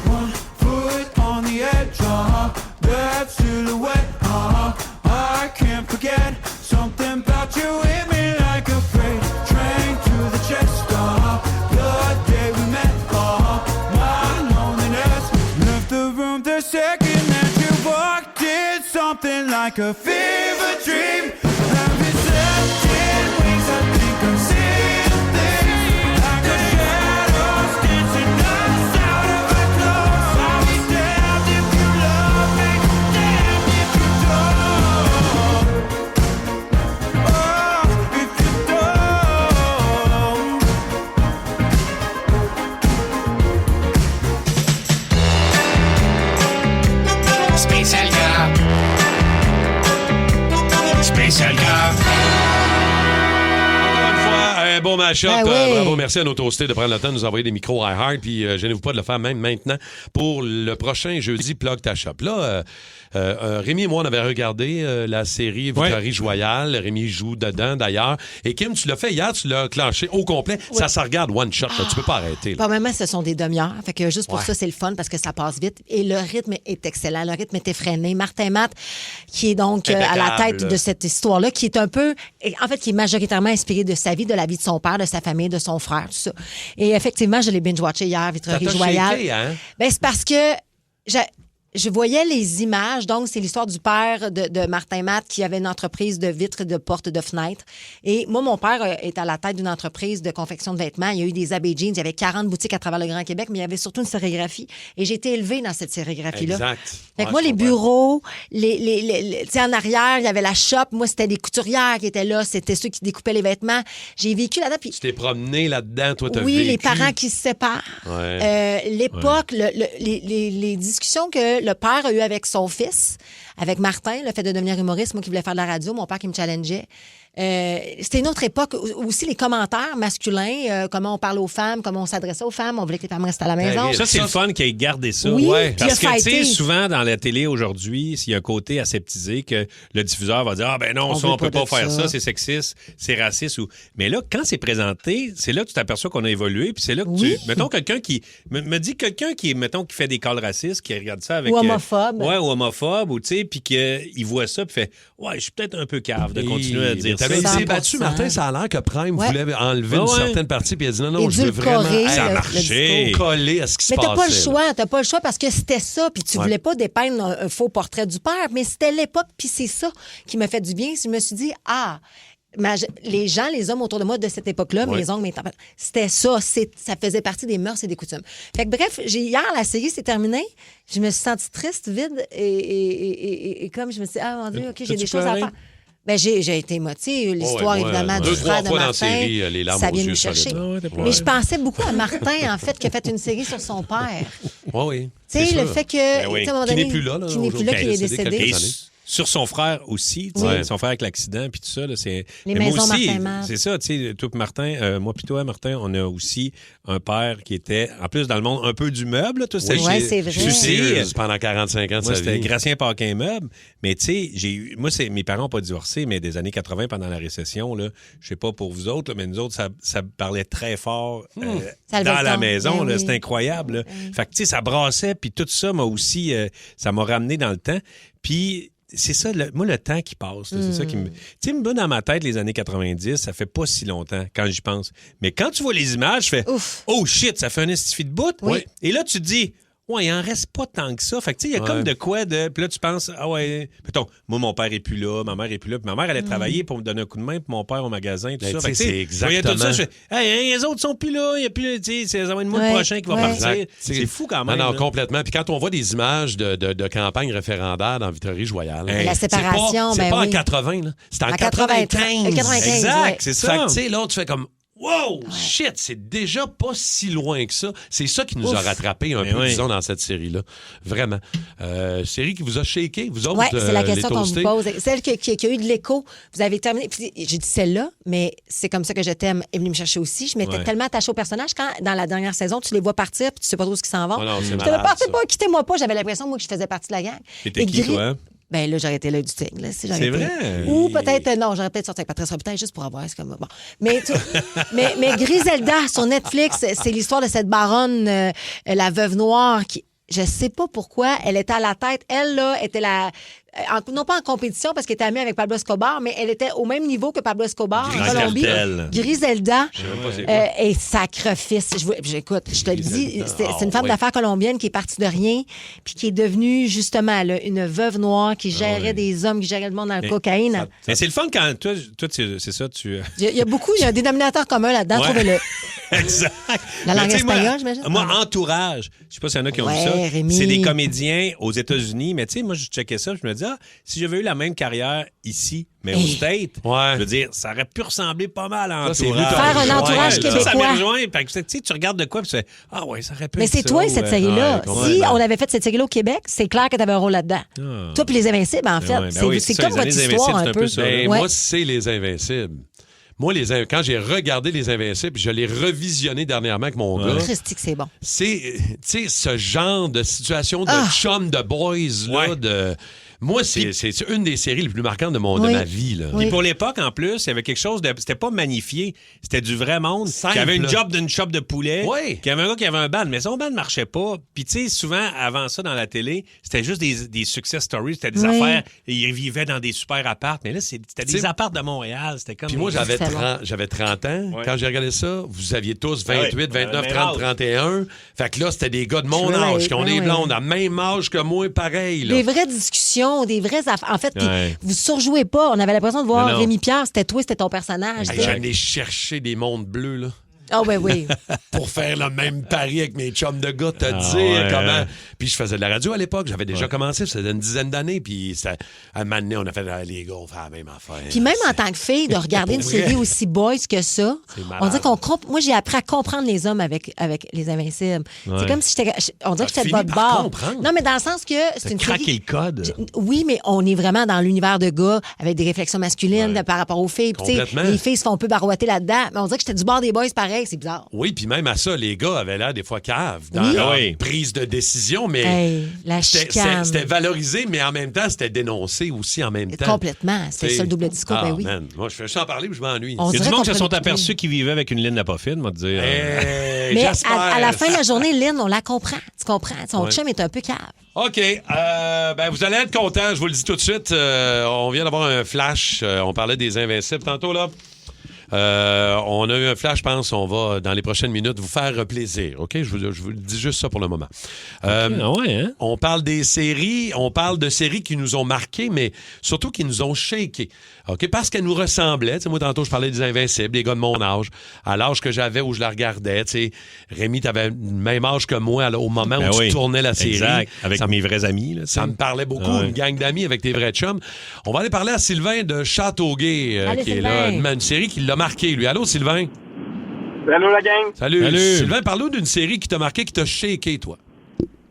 One foot on the edge, that silhouette, I can't forget. Something about you hit me like a freight train to the chest. The day we met, my loneliness left the room the second that you walked in. Something like a fever dream. Haven't slept in weeks, I think I'm seeing things like a shadows dancing us out of our clothes. I'll be damned if you love me, damned if you don't. Oh, if you don't. Spécial gars. Spécial gars. Encore une fois, un bon match-up. Ben oui. Bravo, merci à nos toastés de prendre le temps de nous envoyer des micros iHeart. Puis gênez-vous pas de le faire même maintenant pour le prochain jeudi Plug ta shop. Là, Rémi et moi, on avait regardé la série Victory Royale. Rémi joue dedans, d'ailleurs. Et Kim, tu l'as fait hier, tu l'as clenché au complet. Oui. Ça se regarde one shot. Là. Tu peux pas arrêter. Là. Probablement, ce sont des demi-heures. Fait que juste pour ça, c'est le fun parce que ça passe vite. Et le rythme est excellent. Le rythme est effréné. Martin Matt, qui est donc à la tête de cette histoire-là, qui est un peu, en fait, qui est majoritairement inspiré de sa vie, de la vie de son père, de sa famille, de son frère, tout ça. Et effectivement, je l'ai binge-watché hier, Victory Royale. Shaké, hein? Ben, c'est parce que je voyais les images. Donc, c'est l'histoire du père de Martin Matt qui avait une entreprise de vitres, de portes, de fenêtres. Et moi, mon père est à la tête d'une entreprise de confection de vêtements. Il y a eu des Abbey Jeans. Il y avait 40 boutiques à travers le Grand Québec, mais il y avait surtout une sérigraphie. Et j'ai été élevée dans cette sérigraphie-là. Exact. Fait que moi, les bureaux, tu sais, en arrière, il y avait la shop. Moi, c'était des couturières qui étaient là. C'était ceux qui découpaient les vêtements. J'ai vécu là-dedans. Puis... Tu t'es promené là-dedans, toi, t'as vécu. Oui, les parents qui se séparent. Ouais. L'époque, les discussions que le père a eues avec son fils, avec Martin, le fait de devenir humoriste, moi qui voulais faire de la radio, mon père qui me challengeait. C'était une autre époque. Aussi, les commentaires masculins, comment on parle aux femmes, comment on s'adressait aux femmes, on voulait que les femmes restent à la maison. Ça, c'est le fun qu'il ait gardé ça. Oui, Parce que, tu sais, fighté. souvent, dans la télé aujourd'hui, il y a un côté aseptisé que le diffuseur va dire « Ah, ben non, on peut pas faire ça, c'est sexiste, c'est raciste. » Mais là, quand c'est présenté, c'est là que tu t'aperçois qu'on a évolué, puis c'est là que tu... Mettons, quelqu'un qui... Me dit quelqu'un qui, mettons, qui fait des calls racistes, qui regarde ça avec... Ou homophobe. ou homophobe, ou tu sais, puis qu'il voit ça, puis fait « Ouais, je suis peut-être un peu cave de continuer à dire ça. » T'avais été battu, Martin, ça a l'air que Prime voulait enlever une certaine partie, puis il a dit non, je veux vraiment ça a marché. coller à ce qui se Mais passait. t'as pas le choix parce que c'était ça, puis tu voulais pas dépeindre un faux portrait du père, mais c'était l'époque, puis c'est ça qui m'a fait du bien. Je me suis dit, les gens, les hommes autour de moi de cette époque-là, Ouais. mes oncles, mes tantes, c'était ça. Ça faisait partie des mœurs et des coutumes. Fait que bref, hier, la série s'est terminée. Je me suis sentie triste, vide, et comme je me suis dit, ah mon Dieu, OK, j'ai des choses à faire. Ben, j'ai été émotive. L'histoire, évidemment, du frère de fois dans la Martin, série, les larmes ça aux vient yeux nous chercher. solides. Mais je pensais beaucoup à Martin, en fait, qui a fait une série sur son père. Oui. Tu sais, le fait que... Ben oui. tu sais, à un moment Qui donné, n'est plus là, qui n'est plus là, qui est décédé. Et sur son frère aussi, tu sais, Ouais. son frère avec l'accident, puis tout ça, là, c'est... Les Mais moi maisons aussi, Martin-Mad. c'est ça, tu sais, toi puis Martin, moi puis toi, Martin, on a aussi un père qui était, en plus, dans le monde un peu du meuble, toi, Oui, ouais, c'est vrai. Sears, pendant 45 ans de Moi, sa c'était vie. Gracien Paquin Meuble. Mais tu sais, moi, mes parents n'ont pas divorcé, mais des années 80, pendant la récession, là, je sais pas pour vous autres, là, mais nous autres, ça parlait très fort Ça dans levait le la ton. maison. Ben là, oui. c'était incroyable. Là. Fait que tu sais, ça brassait, puis tout ça m'a aussi, ça m'a ramené dans le temps. Puis c'est ça, moi, le temps qui passe, là, c'est ça qui me... Tu sais, me bat dans ma tête, les années 90, ça fait pas si longtemps quand j'y pense. Mais quand tu vois les images, je fais « Oh shit, ça fait un estifi de bout. Oui. » Et là, tu te dis... Ouais, il en reste pas tant que ça. Fait que, tu sais, il y a comme de quoi de. Puis là, tu penses, ah ouais, mettons, moi, mon père est plus là, ma mère est plus là. Puis ma mère, elle allait travailler pour me donner un coup de main, puis mon père au magasin, tout Ben, ça. Fait que, tu sais, tu sais, c'est je voyais tout ça, exactement. je fais, hey, les autres sont plus là, il y a plus, tu sais, c'est le mois Ouais, prochain qui va ouais. partir. Exact. C'est fou quand même. Non, là. complètement. Puis quand on voit des images de campagne référendaire dans Vitry-Joyal... La séparation, c'est ben pas oui. en 80, là. C'est en En 95. 95, Exact, ouais. c'est Fait ça. que, tu sais, là, tu fais comme... Wow! Shit! C'est déjà pas si loin que ça. C'est ça qui nous a Ouf. rattrapé un Mais peu, oui. disons, dans cette série-là. Vraiment. Série qui vous a shaké, vous autres, Oui, c'est la question les qu'on vous toastés? pose. Celle qui a eu de l'écho, vous avez terminé. Puis j'ai dit celle-là, mais c'est comme ça que je t'aime est venue me chercher aussi. Je m'étais Ouais. tellement attachée au personnage quand, dans la dernière saison, tu les vois partir puis tu sais pas trop ce qu'ils s'en vont. Oh non, c'est je te malade, partez ça. pas, quittez-moi pas. J'avais l'impression, moi, que je faisais partie de la gang. T'étais qui, toi? Ben là, j'aurais été l'œil du tigre. Là, si j'aurais C'est été- vrai? Ou peut-être, non, j'aurais peut-être sorti avec Patrice Robitaille juste pour avoir. C'est comme, bon. Mais Griselda, sur Netflix, c'est l'histoire de cette baronne, la veuve noire, qui, je sais pas pourquoi, elle était à la tête. Elle, là, était non pas en compétition parce qu'elle était amie avec Pablo Escobar, mais elle était au même niveau que Pablo Escobar en Griselda. Colombie. Griselda. Je sais même pas c'est quoi. Et sacrifice. J'écoute, je te le dis, Griselda. c'est une femme oui. d'affaires colombienne qui est partie de rien, puis qui est devenue justement là, une veuve noire qui gérait des hommes, qui gérait le monde dans le cocaïne. Mais c'est le fun quand toi c'est ça, tu. Il y a un dénominateur commun là-dedans, Ouais. trouvez-le. Exact. La langue Mais tu sais, espagnole, j'imagine? Moi, entourage, je sais pas s'il y en a qui ont Ouais, vu ça. Rémi. C'est des comédiens aux États-Unis, mais tu sais, moi, je checkais ça, je me dis, si j'avais eu la même carrière ici, mais aux States, je veux dire, ça aurait pu ressembler pas mal à Ça, c'est entourage. vu, Faire un entourage Ça québécois. me rejoint. Fait que, tu sais, tu regardes de quoi, puis tu fais, ah ouais, ça aurait pu Mais être c'est ça, toi, ou, cette série-là. ouais, Si complètement. on avait fait cette série-là au Québec, c'est clair que tu avais un rôle là-dedans. Ah. Toi puis les Invincibles, en fait. ouais, ben oui, c'est c'est comme ça, votre les histoire Invincibles, un c'est un peu peu. ça. Ben, Ouais. moi, c'est Les Invincibles. Moi, quand j'ai regardé Les Invincibles, je l'ai revisionné dernièrement avec mon gars. Christy que c'est bon. C'est, tu sais, ce genre de situation de Ah! chum de boys, là, Ouais. de... Moi, c'est une des séries les plus marquantes de Oui. ma vie, là. Puis pour l'époque, en plus, il y avait quelque chose de. C'était pas magnifié. C'était du vrai monde. Simple. Qui avait une job d'une shop de poulet. Oui. Qui avait un gars qui avait un band. Mais son band ne marchait pas. Puis, tu sais, souvent, avant ça, dans la télé, c'était juste des success stories. C'était des Oui. affaires. Et ils vivaient dans des super apparts. Mais là, c'était des T'sais- apparts de Montréal. C'était comme. Puis moi, j'avais C'était 30 ans Ouais. quand j'ai regardé ça. Vous aviez tous Ah 28, ouais. 29, Même 30, âge. 31. Fait que là, c'était des gars de mon Ouais, âge qui ont ouais, des ouais. blondes à même âge que moi, pareil. Là. Des vraies discussions, des vraies affaires. En fait, puis Ouais. vous surjouez pas. On avait l'impression de voir Non, non. Rémi Pierre, c'était toi, c'était ton personnage. Hey, tu sais. j'en ai cherché des mondes bleus, là. Ah oui, oui. Pour faire le même pari avec mes chums de gars, te Ah, dire ouais, comment. ouais. Puis je faisais de la radio à l'époque, j'avais déjà commencé, ça faisait une dizaine d'années, puis à un moment donné, on a fait les gars, on fait la même affaire. Puis même en tant que fille, de regarder une Pour série vrai. aussi boys que ça, C'est malade. on dirait moi, j'ai appris à comprendre les hommes avec les Invincibles. Ouais. C'est comme si on dirait que T'as j'étais de fini votre par bord. comprendre. Non, mais dans le sens que c'est T'as une craqué série... le code. Oui, mais on est vraiment dans l'univers de gars avec des réflexions masculines par rapport aux filles. Puis, tu sais, Complètement. les filles se font un peu barouetter là-dedans. Mais on dirait que j'étais du bord des boys pareil, c'est bizarre. Oui, puis même à ça, les gars avaient l'air des fois caves dans Oui. leur Oui. prise de décision, mais Hey, la chicane. c'était valorisé, mais en même temps, c'était dénoncé aussi en même temps. Complètement. C'était T'sais, ça le double discours, ben oui. Man. Moi, je fais juste en parler, puis je m'ennuie. On Il y a du dirait monde qui qu'on se sont prenait tout aperçus qu'ils vivaient avec une ligne d'apofine, moi, te dire. Mais j'espère. à la fin de la journée, Lynn, on la comprend. Tu comprends? Son Ouais. chum est un peu cave. OK. Ben, vous allez être contents, je vous le dis tout de suite. On vient d'avoir un flash. On parlait des Invincibles tantôt, là. On a eu un flash, je pense. On va, dans les prochaines minutes, vous faire plaisir. OK? Je vous dis juste ça pour le moment. On parle des séries. On parle de séries qui nous ont marqués, mais surtout qui nous ont shakés. OK? Parce qu'elles nous ressemblaient. T'sais, moi, tantôt, je parlais des Invincibles, des gars de mon âge. À l'âge que j'avais où je la regardais. T'sais, Rémi, t'avais le même âge que moi au moment où tu tournais la série. Exact. Avec mes vrais amis. Là, ça me parlait beaucoup. Une gang d'amis avec tes vrais chums. On va aller parler à Sylvain de Châteauguay, qui est là. Une série qui l'a marqué, lui. Allô, Sylvain? Allô, la gang? Salut. Sylvain, parle-nous d'une série qui t'a marqué, qui t'a shaké, toi.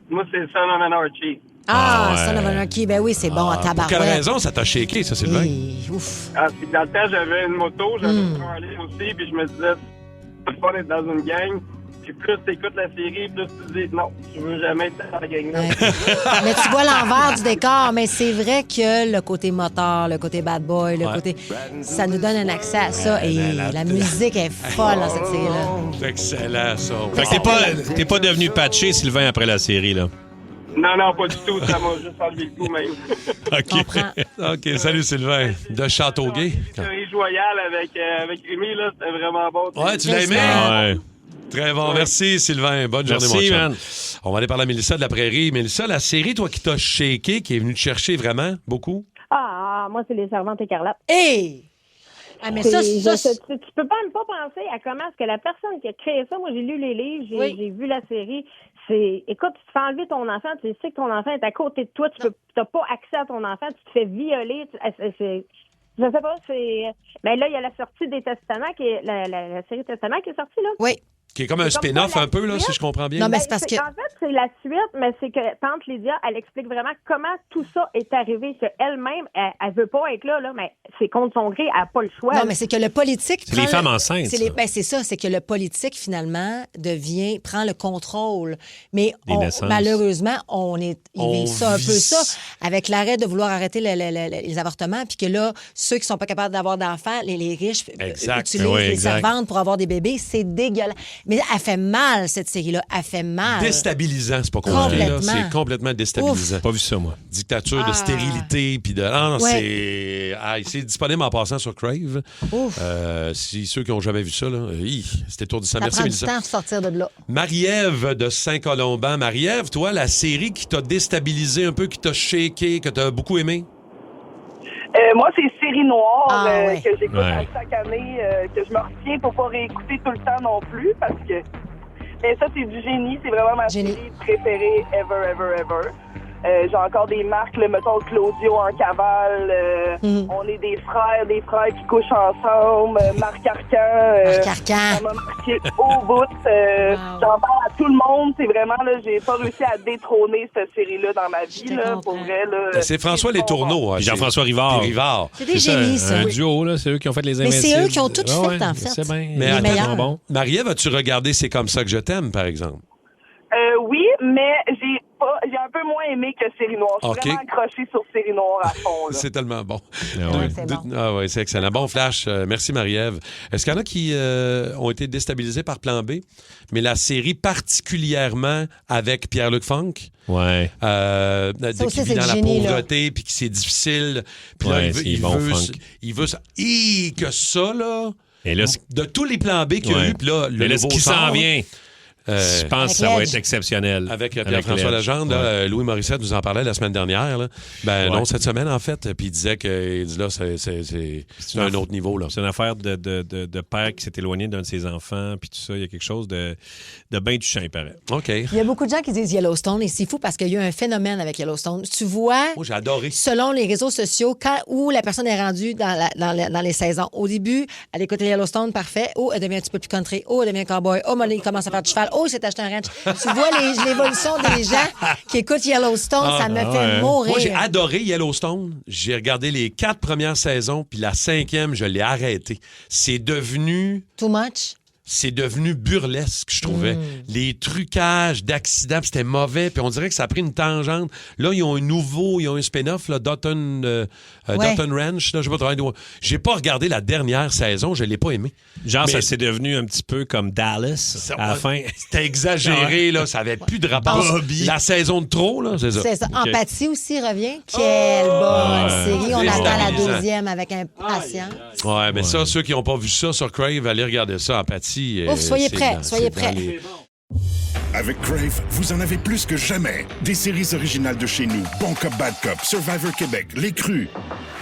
Moi, c'est Son of Anarchy. Son of Anarchy, ben oui, c'est bon, à tabarouette. Pour quelle raison ça t'a shaké, ça, Sylvain? Ouf. C'est que dans le temps, j'avais une moto, j'avais une Harley aussi, puis je me disais, c'est pas d'être dans une gang. Puis plus t'écoutes la série, plus tu dis, non, je veux jamais être dans la gang-là. Mais tu vois l'envers du décor, mais c'est vrai que le côté moteur, le côté bad boy, le côté... Ça nous donne un accès à ça, et la musique est folle dans cette série-là. C'est excellent, ça. Fait que t'es pas devenu patché, Sylvain, après la série, là? Non, pas du tout. Ça m'a juste enlevé le coup, même. OK, salut, Sylvain. De Châteauguay. Série Royale avec Rémi, là, c'était vraiment bon. Ouais, tu l'as aimé? Ouais. Très bon. Merci, Sylvain. Bonne journée, mon chum. Man. On va aller parler à Mélissa de la Prairie. Mélissa, la série, toi, qui t'a shaké, qui est venue te chercher vraiment beaucoup? Moi, c'est Les Servantes écarlates. Hey! Ah, mais ça... Tu peux même pas penser à comment est-ce que la personne qui a créé ça, moi, j'ai lu les livres, j'ai vu la série. Écoute, tu te fais enlever ton enfant, tu sais que ton enfant est à côté de toi, tu n'as pas accès à ton enfant, tu te fais violer. Je sais pas, mais là, il y a la sortie des Testaments, la série Testament qui est sortie, là. Oui. Qui est comme un spin-off un peu, là, si je comprends bien. Non, mais c'est parce que... En fait, c'est la suite, mais c'est que Tante Lydia, elle explique vraiment comment tout ça est arrivé, qu'elle-même, elle veut pas être là, mais c'est contre son gré, elle n'a pas le choix. Non, mais c'est que le politique... C'est les femmes enceintes. C'est ça, c'est que le politique, finalement, prend le contrôle. Mais naissances. Malheureusement, ils vivent ça un peu ça, avec l'arrêt de vouloir arrêter les avortements, puis que là, ceux qui sont pas capables d'avoir d'enfants, les riches, utilisent les servantes pour avoir des bébés, c'est dégueulasse. Mais elle fait mal, cette série-là. Elle fait mal. Déstabilisant, c'est pas compliqué. Là. C'est complètement déstabilisant. Ouf. Pas vu ça, moi. Dictature de stérilité, puis de... c'est disponible en passant sur Crave. Si ceux qui n'ont jamais vu ça, là, c'était étourdissant. Merci, Mélissa. Ça prend du temps de sortir de là. Marie-Ève de Saint-Colomban. Marie-Ève, toi, la série qui t'a déstabilisé un peu, qui t'a shaké, que t'as beaucoup aimé? Moi, c'est Série Noire que j'écoute chaque année, que je me retiens pour pas réécouter tout le temps non plus, parce que ça, c'est du génie. C'est vraiment ma série préférée ever. J'ai encore des marques, mettons Claudio en cavale. On est des frères qui couchent ensemble. Marc Arcan. Ça m'a marqué au bout. J'en parle à tout le monde. C'est vraiment, là, j'ai pas réussi à détrôner cette série-là dans ma vie. Là, pour vrai, là, c'est François Les Tourneaux. Puis Jean-François Rivard. C'est des génies, ça. Un duo, là. C'est eux qui ont fait Les Invincibles. Mais c'est eux qui ont tout fait, en fait. C'est bien. Mais les meilleurs. Bon. Marie-Ève, as-tu regardé C'est comme ça que je t'aime, par exemple? Oui, mais j'ai un peu moins aimé que Série Noire. Je suis vraiment accroché sur Série Noire à fond. Là. C'est tellement bon. C'est c'est excellent. Bon flash. Merci, Marie-Ève. Est-ce qu'il y en a qui ont été déstabilisés par Plan B? Mais la série particulièrement avec Pierre-Luc Funk. Ouais. Qui vit dans la pauvreté, puis qui c'est difficile. Puis là, il veut ça. Que ça, là... Et là, de tous les Plans B qu'il y a eu, puis là, le nouveau ce qui s'en vient... je pense que ça va être Edge. exceptionnel. Avec Pierre-François Legendre, Louis Morissette nous en parlait la semaine dernière. Là. Non, cette semaine, en fait. Puis il disait que là, c'est un autre niveau. Là. C'est une affaire de père qui s'est éloigné d'un de ses enfants, puis tout ça. Il y a quelque chose de bien touchant, il paraît. OK. Il y a beaucoup de gens qui disent Yellowstone, et c'est fou parce qu'il y a un phénomène avec Yellowstone. Tu vois, j'ai adoré. Selon les réseaux sociaux, où la personne est rendue dans les saisons. Au début, elle écoute Yellowstone, parfait. Elle devient un petit peu plus country. Elle devient cowboy. Il commence à faire du cheval. Il s'est acheté un ranch. Tu vois l'évolution des gens qui écoutent Yellowstone, ça me fait mourir. Moi, j'ai adoré Yellowstone. J'ai regardé les 4 premières saisons, puis la 5e, je l'ai arrêté. C'est devenu... Too much? c'est devenu burlesque, je trouvais. Les trucages d'accidents, puis c'était mauvais, puis on dirait que ça a pris une tangente. Là, ils ont un spin-off, là, Dotton Ranch, là, je sais pas trop. J'ai pas regardé la dernière saison, je l'ai pas aimé. Genre, Mais ça s'est devenu un petit peu comme Dallas à la fin. C'était exagéré, là, ça avait plus de rapport. La saison de trop, là, c'est ça. C'est ça. Okay. Empathie aussi revient. Quelle bonne série. On attend la Déstabilisant. deuxième avec impatience. Ouais, mais ça, ceux qui n'ont pas vu ça sur Crave, allez regarder ça, Empathie. Ouf, soyez prêts, soyez prêts. Avec Crave, vous en avez plus que jamais. Des séries originales de chez nous, Bon Cop, Bad Cop, Survivor Québec, Les Crus.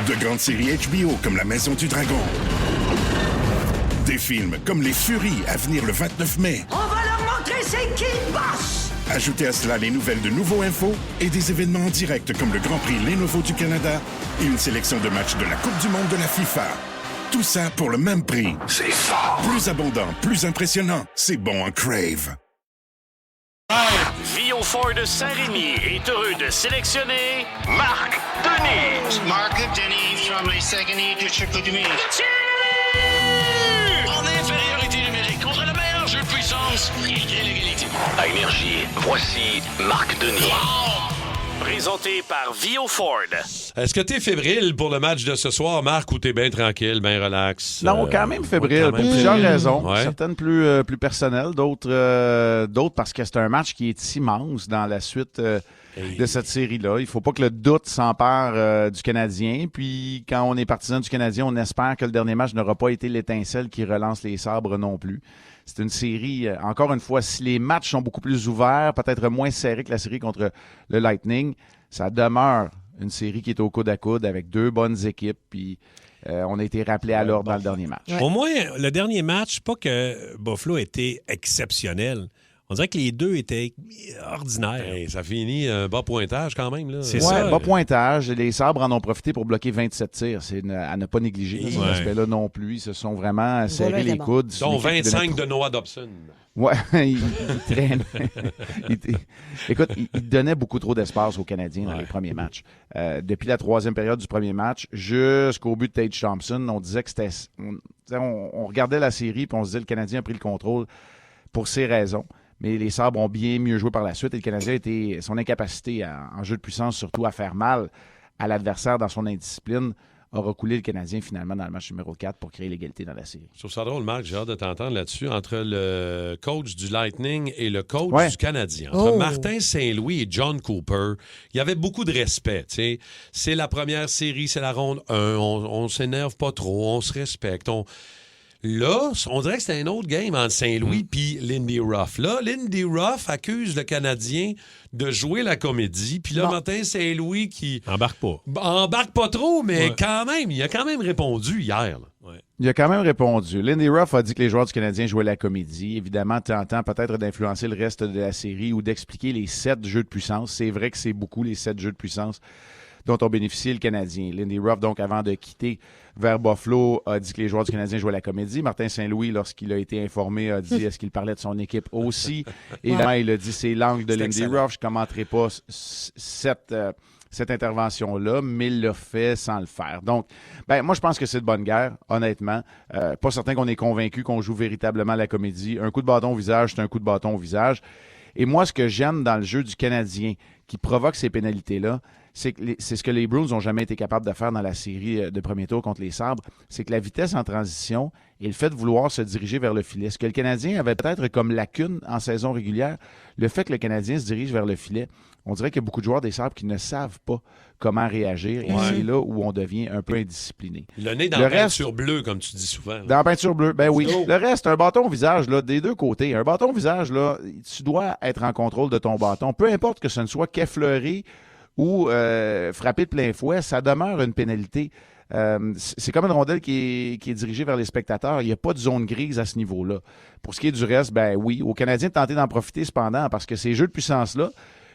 De grandes séries HBO comme La Maison du Dragon. Des films comme Les Furies à venir le 29 mai. On va leur montrer c'est qui le boss! Ajoutez à cela les nouvelles de Nouveau Info et des événements en direct comme le Grand Prix Lenovo du Canada et une sélection de matchs de la Coupe du Monde de la FIFA. Tout ça pour le même prix. C'est fort. Plus abondant, plus impressionnant. C'est bon en Crave. Vio Ford Saint-Rémy est heureux de sélectionner Marc Denis. Marc Denis from les Saguenay du Chicoutimi. En infériorité numérique contre le meilleur jeu de puissance, il crée l'égalité. À Énergie, voici Marc Denis. Présenté par Vio Ford. Est-ce que t'es fébrile pour le match de ce soir, Marc, ou t'es bien tranquille, bien relax? Non, quand même fébrile, quand même pour plusieurs fébrile. raisons. Ouais. Certaines plus personnelles, d'autres parce que c'est un match qui est immense dans la suite de cette série-là. Il faut pas que le doute s'empare du Canadien. Puis, quand on est partisan du Canadien, on espère que le dernier match n'aura pas été l'étincelle qui relance les sabres non plus. C'est une série, encore une fois, si les matchs sont beaucoup plus ouverts, peut-être moins serrés que la série contre le Lightning, ça demeure une série qui est au coude à coude avec deux bonnes équipes. Puis, on a été rappelé à l'ordre dans le dernier match. Au moins, le dernier match, pas que Buffalo était exceptionnel. On dirait que les deux étaient ordinaires. Hey, ça finit un bas pointage quand même. Là. C'est Ouais, ça. bas pointage. Les Sabres en ont profité pour bloquer 27 tirs. C'est à ne pas négliger cet Ouais. aspect-là non plus. Ils se sont vraiment serré les coudes. C'est une Dont équipe qui 25 donnait de Noah Dobson. Ouais, il traîne. Écoute, il donnait beaucoup trop d'espace aux Canadiens dans les premiers matchs. Depuis la troisième période du premier match jusqu'au but de Tage Thompson, on disait que c'était... On regardait la série puis on se disait que le Canadien a pris le contrôle pour ces raisons. Mais les Sabres ont bien mieux joué par la suite et le Canadien était son incapacité en jeu de puissance, surtout à faire mal à l'adversaire dans son indiscipline, a recoulé le Canadien finalement dans le match numéro 4 pour créer l'égalité dans la série. Je trouve ça drôle, Marc, j'ai hâte de t'entendre là-dessus, entre le coach du Lightning et le coach du Canadien. Entre Martin Saint-Louis et John Cooper, il y avait beaucoup de respect. T'sais. C'est la première série, c'est la ronde 1, on s'énerve pas trop, on se respecte. Là, on dirait que c'est un autre game entre Saint-Louis puis Lindy Ruff. Là, Lindy Ruff accuse le Canadien de jouer la comédie. Puis là, Martin Saint-Louis qui... Embarque pas. Embarque pas trop, mais quand même, il a quand même répondu hier. Là. Il a quand même répondu. Lindy Ruff a dit que les joueurs du Canadien jouaient la comédie. Évidemment, tentant peut-être d'influencer le reste de la série ou d'expliquer les 7 jeux de puissance. C'est vrai que c'est beaucoup, les 7 jeux de puissance dont ont bénéficié le Canadien. Lindy Ruff, donc, avant de quitter vers Buffalo, a dit que les joueurs du Canadien jouaient la comédie. Martin Saint-Louis, lorsqu'il a été informé, a dit est-ce qu'il parlait de son équipe aussi. Évidemment, il a dit c'est l'angle de Lindy Ruff. Je ne commenterai pas cette intervention-là, mais il l'a fait sans le faire. Donc, moi, je pense que c'est de bonne guerre, honnêtement. Pas certain qu'on est convaincu qu'on joue véritablement la comédie. Un coup de bâton au visage, c'est un coup de bâton au visage. Et moi, ce que j'aime dans le jeu du Canadien qui provoque ces pénalités-là, c'est ce que les Bruins n'ont jamais été capables de faire dans la série de premier tour contre les Sabres, c'est que la vitesse en transition et le fait de vouloir se diriger vers le filet. Ce que le Canadien avait peut-être comme lacune en saison régulière, le fait que le Canadien se dirige vers le filet, on dirait qu'il y a beaucoup de joueurs des Sabres qui ne savent pas comment réagir. Et c'est là où on devient un peu indiscipliné. Le nez dans la peinture bleue, comme tu dis souvent. Là. Dans la peinture bleue, ben oui. Le reste, un bâton au visage, là, des deux côtés. Un bâton au visage, là, tu dois être en contrôle de ton bâton. Peu importe que ce ne soit qu'effleurer ou frapper de plein fouet, ça demeure une pénalité. C'est comme une rondelle qui est dirigée vers les spectateurs. Il n'y a pas de zone grise à ce niveau-là. Pour ce qui est du reste, ben oui, aux Canadiens de tenter d'en profiter cependant, parce que ces jeux de puissance-là,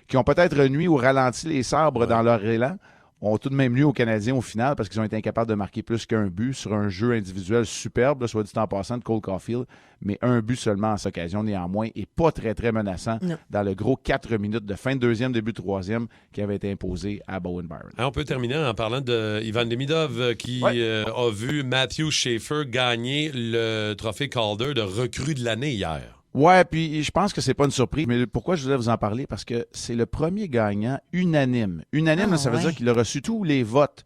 qui ont peut-être nuit ou ralenti les Sabres dans leur élan, ont tout de même lieu aux Canadiens au final parce qu'ils ont été incapables de marquer plus qu'un but sur un jeu individuel superbe, là, soit dit en passant, de Cole Caulfield, mais un but seulement à cette occasion néanmoins et pas très, très menaçant dans le gros 4 minutes de fin de deuxième, début de troisième qui avait été imposé à Bowen Byron. On peut terminer en parlant de Ivan Demidov qui a vu Matthew Schaefer gagner le trophée Calder de recrue de l'année hier. Ouais, puis je pense que c'est pas une surprise. Mais pourquoi je voulais vous en parler? Parce que c'est le premier gagnant unanime. Unanime, là, ça veut dire qu'il a reçu tous les votes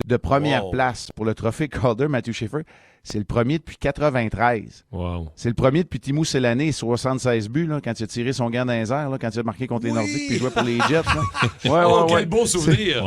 de première place pour le trophée Calder, Matthew Schaefer. C'est le premier depuis 93. Wow. C'est le premier depuis Timo Selané, 76 buts, là, quand il a tiré son gant dans les airs, là, quand il a marqué contre les Nordiques, puis il jouait pour les Jets. Là. Quel beau souvenir!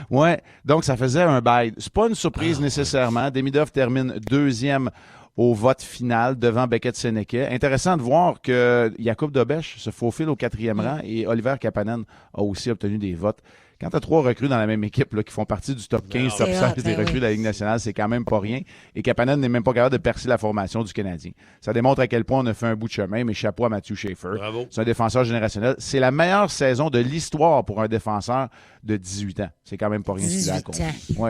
Ouais, donc ça faisait un bail. C'est pas une surprise nécessairement. Demidov termine deuxième au vote final devant Beckett Seneke. Intéressant de voir que Jakub Dobeš se faufile au 4e rang et Oliver Kapanen a aussi obtenu des votes. Quand tu as 3 recrues dans la même équipe là, qui font partie du top 15, top 16 des recrues de la Ligue nationale, c'est quand même pas rien. Et Kapanen n'est même pas capable de percer la formation du Canadien. Ça démontre à quel point on a fait un bout de chemin, mais chapeau à Matthew Schaefer. Bravo. C'est un défenseur générationnel. C'est la meilleure saison de l'histoire pour un défenseur de 18 ans. C'est quand même pas rien ce qu'il a accompli.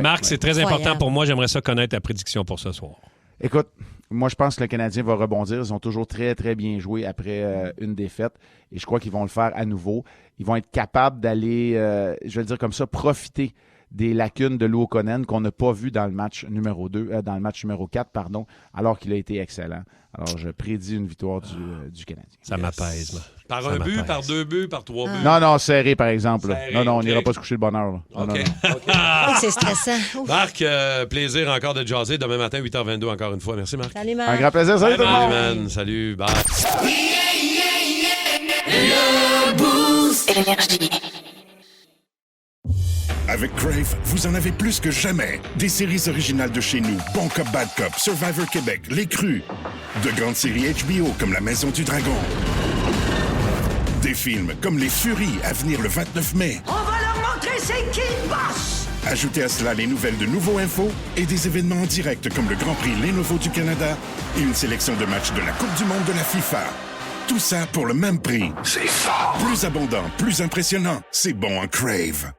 Marc, c'est très important pour moi. J'aimerais ça connaître ta prédiction pour ce soir. Écoute, moi, je pense que le Canadien va rebondir. Ils ont toujours très, très bien joué après une défaite. Et je crois qu'ils vont le faire à nouveau. Ils vont être capables d'aller, je vais le dire comme ça, profiter des lacunes de Luukkonen qu'on n'a pas vu dans le match numéro 4, alors qu'il a été excellent. Alors, je prédis une victoire du Canadien. Ça m'apaise, là. Par un but, par 2 buts, par 3 buts? Non, serré, par exemple. Serré, non, on n'ira pas se coucher de bonne heure. Là. OK. C'est stressant. Ouf. Marc, plaisir encore de jaser demain matin, 8h22, encore une fois. Merci, Marc. Salut, Marc. Un grand plaisir. Salut tout le monde. Man. Salut, bye. Le Boost Énergie. Avec Crave, vous en avez plus que jamais. Des séries originales de chez nous, Bon Cop, Bad Cop, Survivor Québec, Les Crus. De grandes séries HBO comme La Maison du Dragon. Des films comme Les Furies à venir le 29 mai. On va leur montrer c'est qui le boss! Ajoutez à cela les nouvelles de Nouveau Info et des événements en direct comme le Grand Prix Lenovo du Canada et une sélection de matchs de la Coupe du Monde de la FIFA. Tout ça pour le même prix. C'est fort! Plus abondant, plus impressionnant, c'est bon en Crave.